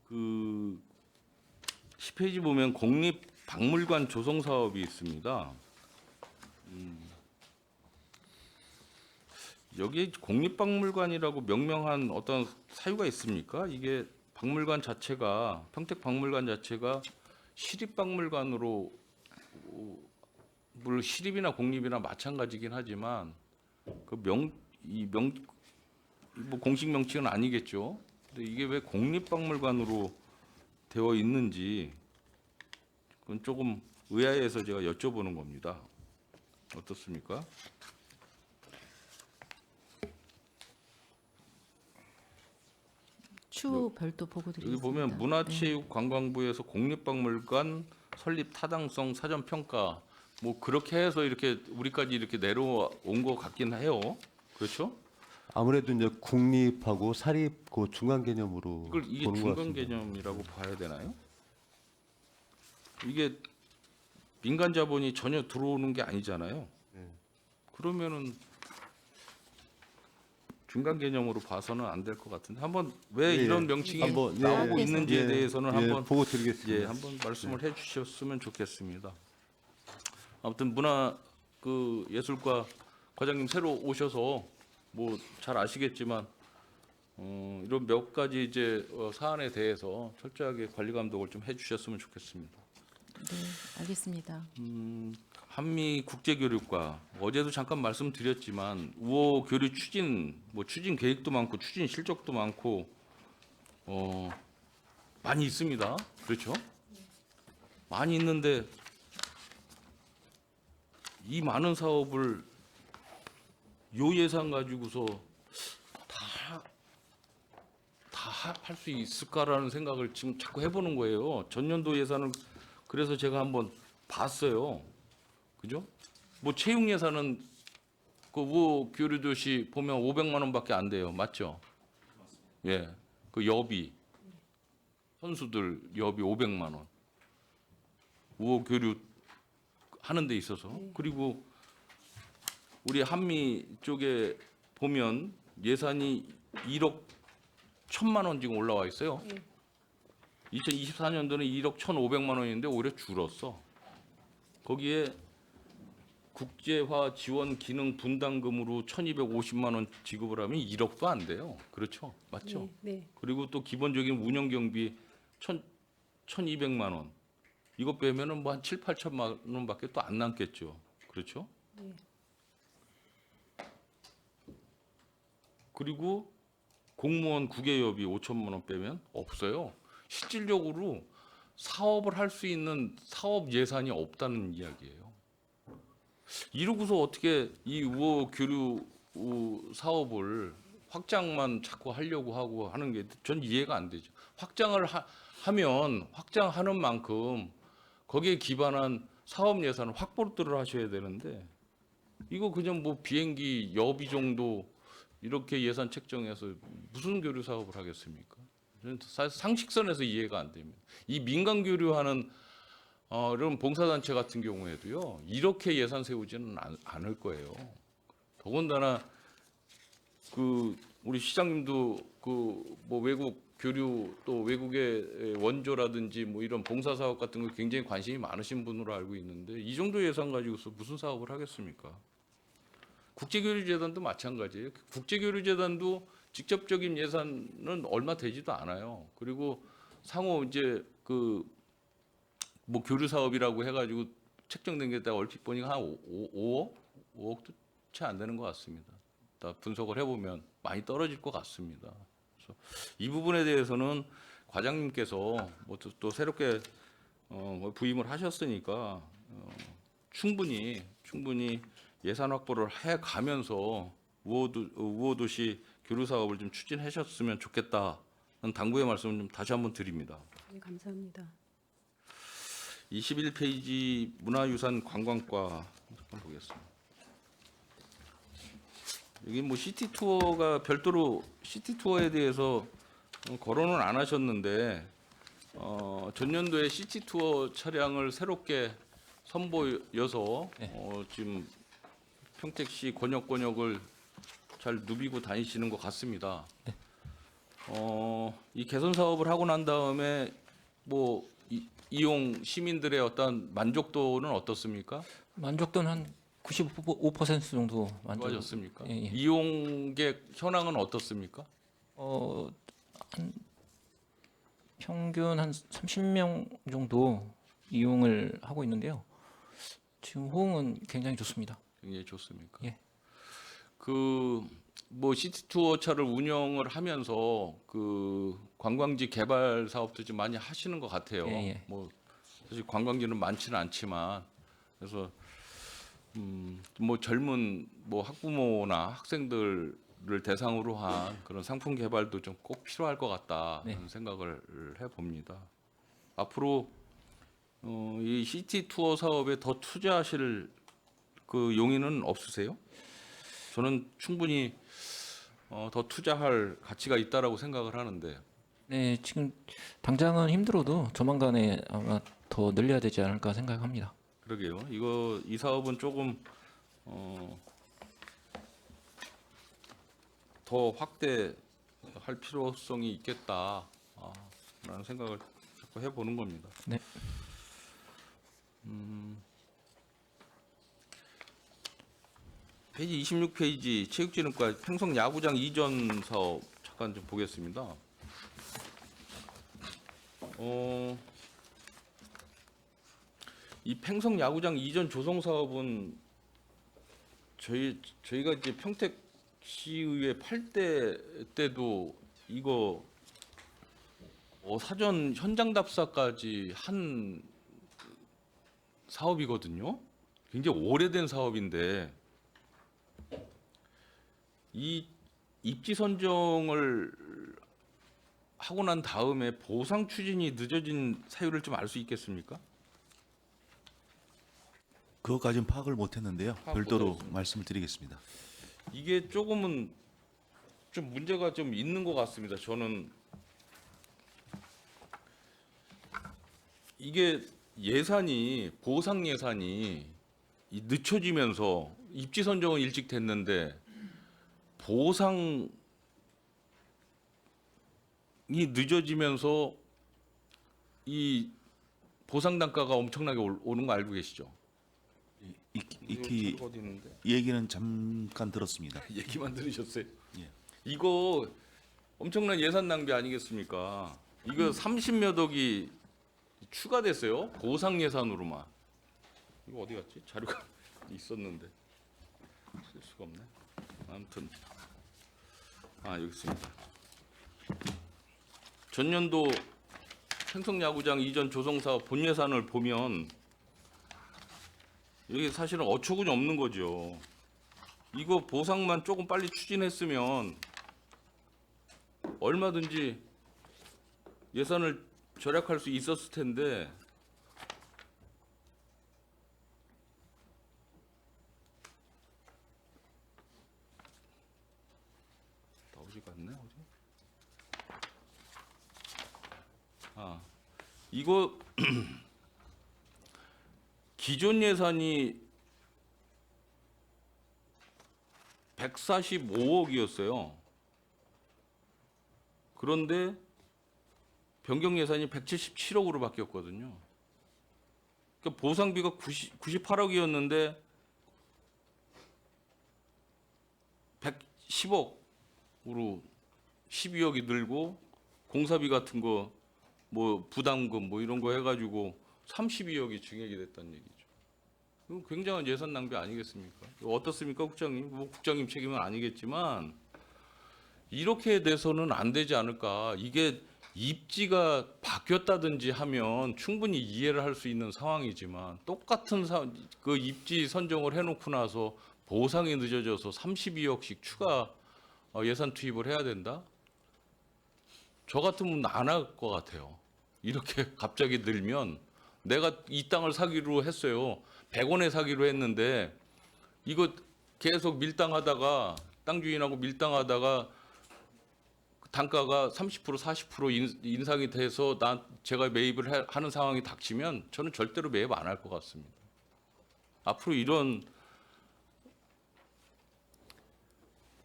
그 10페이지 보면 국립박물관 조성 사업이 있습니다. 여기에 국립박물관이라고 명명한 어떤 사유가 있습니까? 이게 박물관 자체가 평택 박물관 자체가 시립박물관으로 물론 시립이나 공립이나 마찬가지긴 하지만 뭐 공식 명칭은 아니겠죠. 근데 이게 왜 공립박물관으로 되어 있는지 그건 조금 의아해서 제가 여쭤보는 겁니다. 어떻습니까? 추후 별도 보고 여기 드리겠습니다. 보면 문화체육관광부에서 공립박물관 설립 타당성 사전 평가 뭐 그렇게 해서 이렇게 우리까지 이렇게 내려온 것 같긴 해요. 그렇죠? 아무래도 이제 국립하고 사립 그 중간 개념으로 이걸 이게 보는 것 중간 같습니다. 개념이라고 봐야 되나요? 이게 민간 자본이 전혀 들어오는 게 아니잖아요. 그러면은 중간 개념으로 봐서는 안 될 것 같은데 한번 왜 예, 이런 명칭이 한번, 예, 나오고 예, 있는지에 예, 대해서는 예, 한번 보고 드리겠습니다. 예, 한번 말씀을 해주셨으면 좋겠습니다. 아무튼 그 예술과 과장님 새로 오셔서 뭐 잘 아시겠지만 이런 몇 가지 이제 사안에 대해서 철저하게 관리 감독을 좀 해주셨으면 좋겠습니다. 네, 알겠습니다. 한미 국제교류과 어제도 잠깐 말씀드렸지만 우호 교류 추진 뭐 추진 계획도 많고 추진 실적도 많고 많이 있습니다. 그렇죠? 많이 있는데 이 많은 사업을 요 예산 가지고서 다 할 수 있을까라는 생각을 지금 자꾸 해보는 거예요. 전년도 예산을 그래서 제가 한번 봤어요. 그죠? 뭐 채용 예산은 그 우호 교류 도시 보면 500만 원밖에 안 돼요. 맞죠? 예. 그 여비 선수들 여비 500만 원. 우호 교류 하는 데 있어서 그리고 우리 한미 쪽에 보면 예산이 1억 1천만 원 지금 올라와 있어요. 2024년도는 1억 1,500만 원인데 오히려 줄었어. 거기에 국제화 지원 기능 분담금으로 1,250만 원 지급을 하면 1억도 안 돼요. 그렇죠? 맞죠? 네. 그리고 또 기본적인 운영 경비 1,200만 원. 이거 빼면은 뭐 한 7, 8천만 원밖에 또 안 남겠죠. 그렇죠? 네. 그리고 공무원 국외여비 5천만 원 빼면 없어요. 실질적으로 사업을 할 수 있는 사업 예산이 없다는 이야기예요. 이러고서 어떻게 이 우호 교류 사업을 확장만 자꾸 하려고 하고 하는 게 전 이해가 안 되죠. 확장을 하면 확장하는 만큼 거기에 기반한 사업 예산을 확보를 하셔야 되는데 이거 그냥 뭐 비행기 여비 정도 이렇게 예산 책정해서 무슨 교류 사업을 하겠습니까? 저는 사실 상식선에서 이해가 안 됩니다. 이 민간 교류하는 이런 봉사단체 같은 경우에도요 이렇게 예산 세우지는 않을 거예요. 더군다나 그 우리 시장님도 그 뭐 외국 교류 또 외국의 원조라든지 뭐 이런 봉사 사업 같은 거 굉장히 관심이 많으신 분으로 알고 있는데 이 정도 예산 가지고서 무슨 사업을 하겠습니까? 국제교류재단도 마찬가지예요. 국제교류재단도 직접적인 예산은 얼마 되지도 않아요. 그리고 상호 이제 그 뭐 교류 사업이라고 해가지고 책정된 게 딱 얼핏 보니까 한 5억도 채 안 되는 것 같습니다. 다 분석을 해보면 많이 떨어질 것 같습니다. 그래서 이 부분에 대해서는 과장님께서 뭐 또 새롭게 부임을 하셨으니까 충분히 예산 확보를 해가면서 우호도시 교류 사업을 좀 추진하셨으면 좋겠다는 당부의 말씀을 좀 다시 한번 드립니다. 네, 감사합니다. 21페이지 문화유산 관광과 잠깐 보겠습니다. 여기 뭐 시티 투어가 별도로 시티 투어에 대해서 거론은 안 하셨는데 전년도에 시티 투어 차량을 새롭게 선보여서 지금 평택시 권역을 잘 누비고 다니시는 것 같습니다. 네. 이 개선 사업을 하고 난 다음에 뭐 이용 시민들의 어떤 만족도는 어떻습니까? 만족도는 한 95% 정도 좋아졌습니까? 예, 예. 이용객 현황은 어떻습니까? 한 평균 한 30명 정도 이용을 하고 있는데요. 지금 호응은 굉장히 좋습니다. 굉장히 좋습니까? 예. 뭐 시티 투어 차를 운영을 하면서 그 관광지 개발 사업도 좀 많이 하시는 것 같아요. 예, 예. 뭐 사실 관광지는 많지는 않지만 그래서 뭐 젊은 뭐 학부모나 학생들을 대상으로 한 그런 상품 개발도 좀 꼭 필요할 것 같다는 네. 생각을 해봅니다. 앞으로 이 시티 투어 사업에 더 투자하실 그 용의는 없으세요? 저는 충분히 더 투자할 가치가 있다라고 생각을 하는데 네, 지금 당장은 힘들어도 조만간에 아마 더 늘려야 되지 않을까 생각합니다. 그러게요. 이 사업은 조금 더 확대할 필요성이 있겠다라는 생각을 자꾸 해보는 겁니다. 네. 페이지 26페이지 체육진흥과 평성 야구장 이전 사업 잠깐 좀 보겠습니다. 이 평성 야구장 이전 조성 사업은 저희가 이제 평택시의회 8대 때도 이거 사전 현장 답사까지 한 사업이거든요. 굉장히 오래된 사업인데 이 입지 선정을 하고 난 다음에 보상 추진이 늦어진 사유를 좀 알 수 있겠습니까? 그것까지는 파악을 못했는데요. 파악 별도로 못하셨습니다. 말씀을 드리겠습니다. 이게 조금은 좀 문제가 좀 있는 것 같습니다. 저는 이게 보상 예산이 늦춰지면서 입지 선정은 일찍 됐는데 보상이 늦어지면서 이 보상 단가가 엄청나게 오는 거 알고 계시죠? 익히 어디 있는데? 얘기는 잠깐 들었습니다. 얘기만 들으셨어요? 예. 이거 엄청난 예산 낭비 아니겠습니까? 이거 30몇 억이 추가됐어요. 보상 예산으로만. 이거 어디 갔지? 자료가 있었는데 쓸 수가 없네. 아무튼 여기 있습니다. 전년도 평성야구장 이전 조성 사업 본 예산을 보면 이게 사실은 어처구니 없는 거죠. 이거 보상만 조금 빨리 추진했으면 얼마든지 예산을 절약할 수 있었을 텐데 나오지가 않네. 어디? 이거 기존 예산이 145억이었어요. 그런데 변경 예산이 177억으로 바뀌었거든요. 그러니까 보상비가 98억이었는데 110억으로 12억이 늘고 공사비 같은 거 뭐 부담금 뭐 이런 거 해가지고 32억이 증액이 됐다는 얘기죠. 이거 굉장한 예산 낭비 아니겠습니까? 어떻습니까, 국장님? 뭐 국장님 책임은 아니겠지만 이렇게 돼서는 안 되지 않을까. 이게 입지가 바뀌었다든지 하면 충분히 이해를 할 수 있는 상황이지만 똑같은 그 입지 선정을 해놓고 나서 보상이 늦어져서 32억씩 추가 예산 투입을 해야 된다? 저 같으면 안 할 것 같아요. 이렇게 갑자기 늘면 내가 이 땅을 사기로 했어요. 100원에 사기로 했는데 이거 계속 밀당하다가 땅 주인하고 밀당하다가 단가가 30% 40% 인상이 돼서 제가 매입을 하는 상황이 닥치면 저는 절대로 매입 안 할 것 같습니다. 앞으로 이런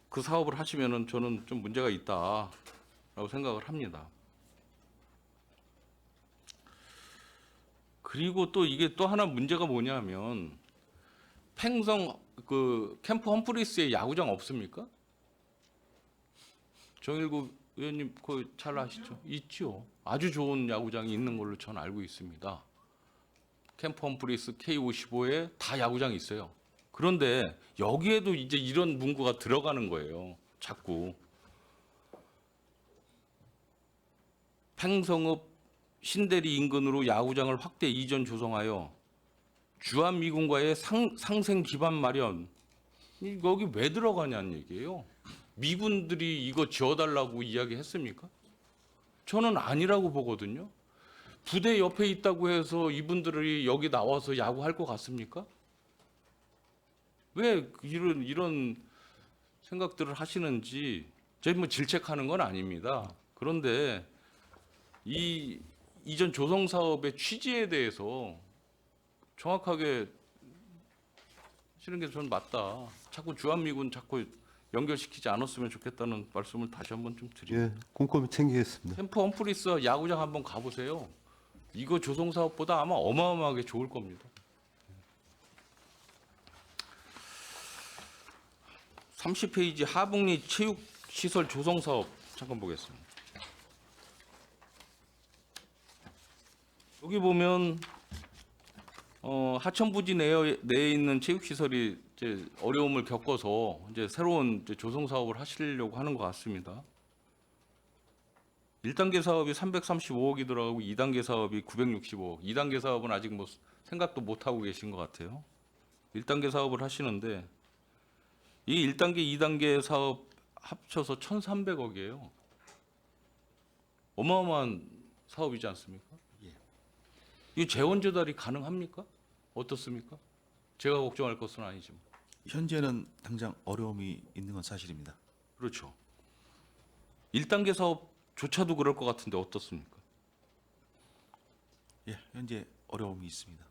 그 사업을 하시면은 저는 좀 문제가 있다라고 생각을 합니다. 그리고 또 이게 또 하나 문제가 뭐냐면 팽성 그 캠프 험프리스에 야구장 없습니까? 정일구 의원님 그 잘 아시죠? 있죠. 아주 좋은 야구장이 있는 걸로 저는 알고 있습니다. 캠프 험프리스 K55에 다 야구장이 있어요. 그런데 여기에도 이제 이런 문구가 들어가는 거예요. 자꾸 팽성읍 신대리 인근으로 야구장을 확대 이전 조성하여 주한미군과의 상생 기반 마련. 여기 왜 들어가냐는 얘기예요. 미군들이 이거 지어달라고 이야기했습니까? 저는 아니라고 보거든요. 부대 옆에 있다고 해서 이분들이 여기 나와서 야구할 것 같습니까? 왜 이런 생각들을 하시는지 저희 뭐 질책하는 건 아닙니다. 그런데 이 이전 조성 사업의 취지에 대해서 정확하게 하시는 게 저는 맞다. 자꾸 주한미군 자꾸 연결시키지 않았으면 좋겠다는 말씀을 다시 한번 좀 드립니다. 예, 꼼꼼히 챙기겠습니다. 캠프 험프리스 야구장 한번 가보세요. 이거 조성 사업보다 아마 어마어마하게 좋을 겁니다. 30페이지 하북리 체육시설 조성 사업 잠깐 보겠습니다. 여기 보면 하천 부지 내에 있는 체육시설이 이제 어려움을 겪어서 이제 새로운 이제 조성 사업을 하시려고 하는 것 같습니다. 1단계 사업이 335억이 들어가고 2단계 사업이 965억. 2단계 사업은 아직 뭐 생각도 못 하고 계신 것 같아요. 1단계 사업을 하시는데 이 1단계, 2단계 사업 합쳐서 1,300억이에요. 어마어마한 사업이지 않습니까? 이 재원 조달이 가능합니까? 어떻습니까? 제가 걱정할 것은 아니지만. 현재는 당장 어려움이 있는 건 사실입니다. 그렇죠. 1단계 사업조차도 그럴 것 같은데 어떻습니까? 예, 현재 어려움이 있습니다.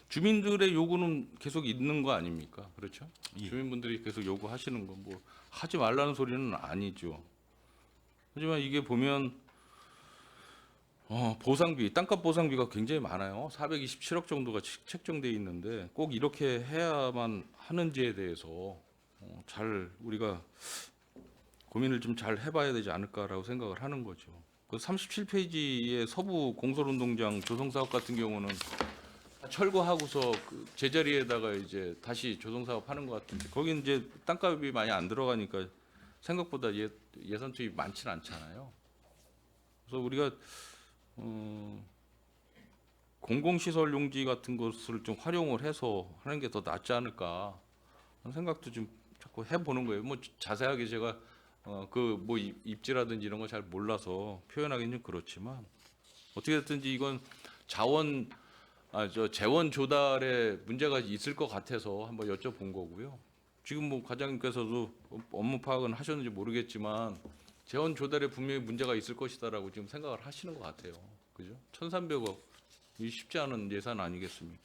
주민들의 요구는 계속 있는 거 아닙니까? 그렇죠? 예. 주민분들이 계속 요구하시는 건 뭐 하지 말라는 소리는 아니죠. 하지만 이게 보면 보상비, 땅값 보상비가 굉장히 많아요. 427억 정도가 책정돼 있는데 꼭 이렇게 해야만 하는지에 대해서 잘 우리가 고민을 좀 잘 해봐야 되지 않을까라고 생각을 하는 거죠. 그 37페이지의 서부 공설운동장 조성 사업 같은 경우는 철거하고서 그 제자리에다가 이제 다시 조성 사업 하는 것 같은데 거기 이제 땅값이 많이 안 들어가니까 생각보다 예산 투입이 많지는 않잖아요. 그래서 우리가 공공시설 용지 같은 것을 좀 활용을 해서 하는 게 더 낫지 않을까 하는 생각도 좀 자꾸 해보는 거예요. 뭐 자세하게 제가 그 뭐 입지라든지 이런 거 잘 몰라서 표현하기는 좀 그렇지만 어떻게 됐든지 이건 재원 조달에 문제가 있을 것 같아서 한번 여쭤본 거고요. 지금 뭐 과장님께서도 업무 파악은 하셨는지 모르겠지만 재원 조달에 분명히 문제가 있을 것이다라고 지금 생각을 하시는 것 같아요. 그죠? 1,300억 이 쉽지 않은 예산 아니겠습니까?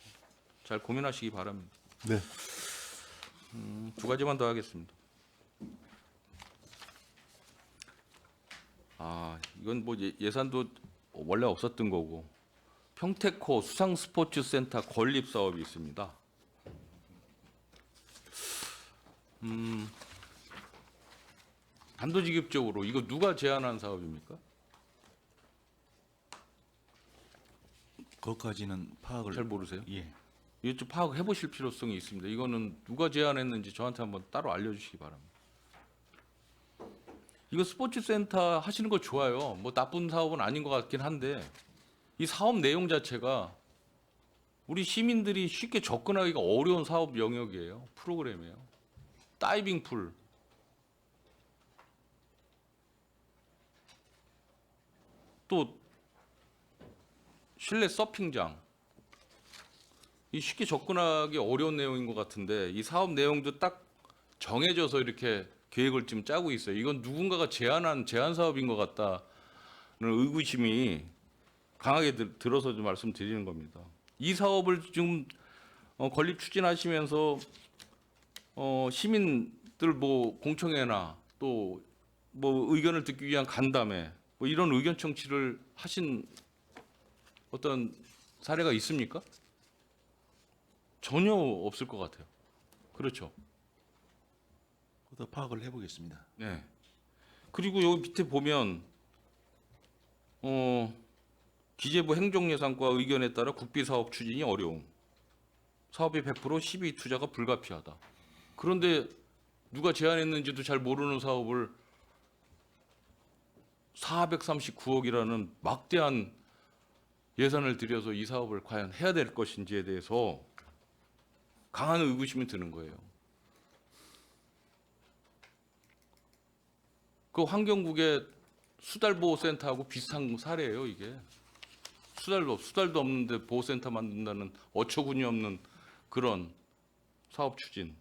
잘 고민하시기 바랍니다. 네. 두 가지만 더 하겠습니다. 이건 뭐 예산도 원래 없었던 거고 평택호 수상스포츠센터 건립 사업이 있습니다. 단도직입적으로 이거 누가 제안한 사업입니까? 그것까지는 파악을 잘 모르세요? 예. 이거 좀 파악해 보실 필요성이 있습니다. 이거는 누가 제안했는지 저한테 한번 따로 알려주시기 바랍니다. 이거 스포츠 센터 하시는 거 좋아요. 뭐 나쁜 사업은 아닌 것 같긴 한데 이 사업 내용 자체가 우리 시민들이 쉽게 접근하기가 어려운 사업 영역이에요. 프로그램이에요. 다이빙 풀, 또 실내 서핑장. 이 쉽게 접근하기 어려운 내용인 것 같은데 이 사업 내용도 딱 정해져서 이렇게 계획을 지금 짜고 있어요. 이건 누군가가 제안 사업인 것 같다는 의구심이 강하게 들어서 좀 말씀드리는 겁니다. 이 사업을 지금 건립 추진하시면서 시민들 뭐 공청회나 또 뭐 의견을 듣기 위한 간담회 뭐 이런 의견 청취를 하신 어떤 사례가 있습니까? 전혀 없을 것 같아요. 그렇죠. 그것도 파악을 해보겠습니다. 네. 그리고 여기 밑에 보면 기재부 행정예산과 의견에 따라 국비 사업 추진이 어려움. 사업의 100% 시비 투자가 불가피하다. 그런데 누가 제안했는지도 잘 모르는 사업을 439억이라는 막대한 예산을 들여서 이 사업을 과연 해야 될 것인지에 대해서 강한 의구심이 드는 거예요. 그 환경국의 수달보호센터하고 비슷한 사례예요, 이게. 수달도 없는데 보호센터 만든다는 어처구니 없는 그런 사업 추진.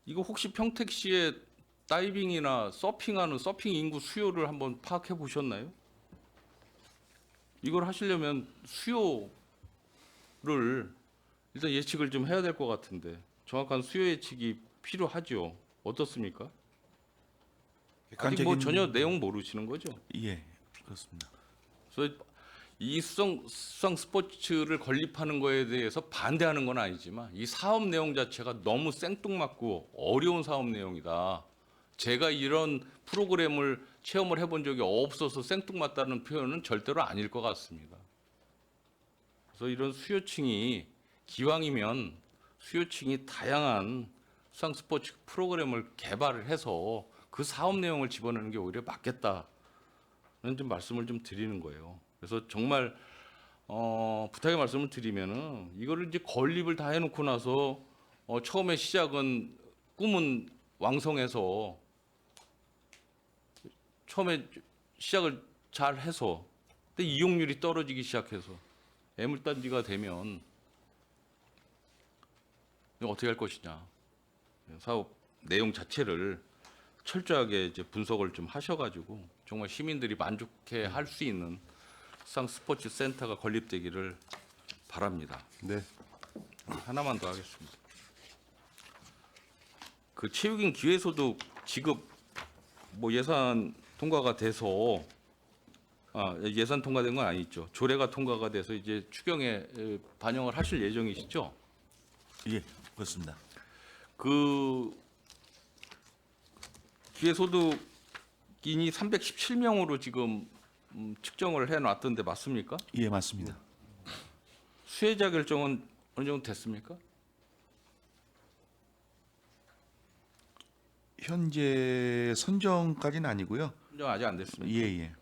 이거 혹시 평택시의 다이빙이나 서핑하는 서핑 인구 수요를 한번 파악해 보셨나요? 이걸 하시려면 수요를 일단 예측을 좀 해야 될 것 같은데 정확한 수요 예측이 필요하죠. 어떻습니까? 아직 뭐 전혀 내용 모르시는 거죠? 예, 그렇습니다. 그래서 이 수상 스포츠를 건립하는 거에 대해서 반대하는 건 아니지만 이 사업 내용 자체가 너무 생뚱맞고 어려운 사업 내용이다. 제가 이런 프로그램을 체험을 해본 적이 없어서 생뚱맞다는 표현은 절대로 아닐 것 같습니다. 그래서 이런 수요층이 기왕이면 수요층이 다양한 수상 스포츠 프로그램을 개발을 해서 그 사업 내용을 집어넣는 게 오히려 맞겠다는 좀 말씀을 좀 드리는 거예요. 그래서 정말 부탁의 말씀을 드리면은 이거를 이제 건립을 다 해놓고 나서 처음에 시작은 꿈은 왕성해서 처음에 시작을 잘 해서 근데 이용률이 떨어지기 시작해서 애물단지가 되면 이거 어떻게 할 것이냐. 사업 내용 자체를 철저하게 이제 분석을 좀 하셔가지고 정말 시민들이 만족해 할 수 있는 수상 스포츠 센터가 건립되기를 바랍니다. 네. 하나만 더 하겠습니다. 그 체육인 기회소득 지급 뭐 예산 통과가 돼서 예산 통과된 건 아니죠. 조례가 통과가 돼서 이제 추경에 반영을 하실 예정이시죠? 예, 그렇습니다. 그 기회소득인이 317명으로 지금 측정을 해놨던데 맞습니까? 예, 맞습니다. 수혜자 결정은 어느 정도 됐습니까? 현재 선정까지는 아니고요. 선정 아직 안 됐습니다. 예, 예.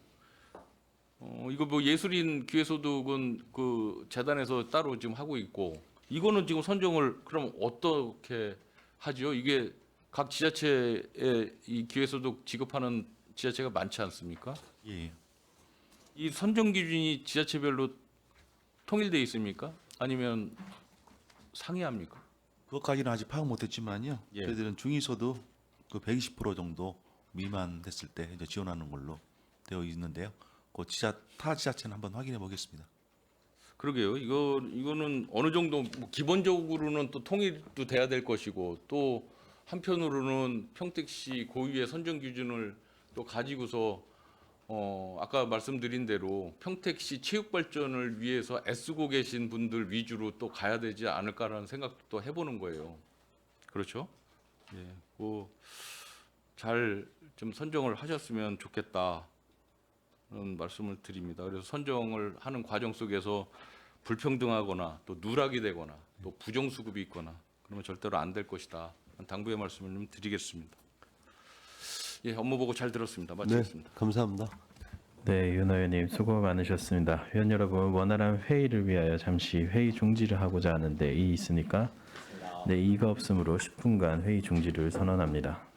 이거 뭐 예술인 기회소득은 그 재단에서 따로 지금 하고 있고 이거는 지금 선정을 그럼 어떻게 하죠? 이게 각 지자체에 이 기회소득 지급하는 지자체가 많지 않습니까? 예. 이 선정 기준이 지자체별로 통일돼 있습니까? 아니면 상이합니까? 그것까지는 아직 파악 못했지만요. 예. 저희들은 중위소득 그 120% 정도 미만 됐을 때 이제 지원하는 걸로 되어 있는데요. 그 타 지자체는 한번 확인해 보겠습니다. 그러게요. 이거는 어느 정도 뭐 기본적으로는 또 통일도 돼야 될 것이고 또 한편으로는 평택시 고유의 선정 기준을 또 가지고서 아까 말씀드린 대로 평택시 체육 발전을 위해서 애쓰고 계신 분들 위주로 또 가야 되지 않을까라는 생각도 또 해보는 거예요. 그렇죠? 예, 잘 좀 선정을 하셨으면 좋겠다는 말씀을 드립니다. 그래서 선정을 하는 과정 속에서 불평등하거나 또 누락이 되거나 또 부정수급이 있거나 그러면 절대로 안 될 것이다. 당부의 말씀을 좀 드리겠습니다. 예, 업무 보고 잘 들었습니다. 마치겠습니다. 네, 감사합니다. 네, 윤 의원님 수고 많으셨습니다. 의원 여러분, 원활한 회의를 위하여 잠시 회의 중지를 하고자 하는데 이의 있습니까? 네, 이의가 없으므로 10분간 회의 중지를 선언합니다.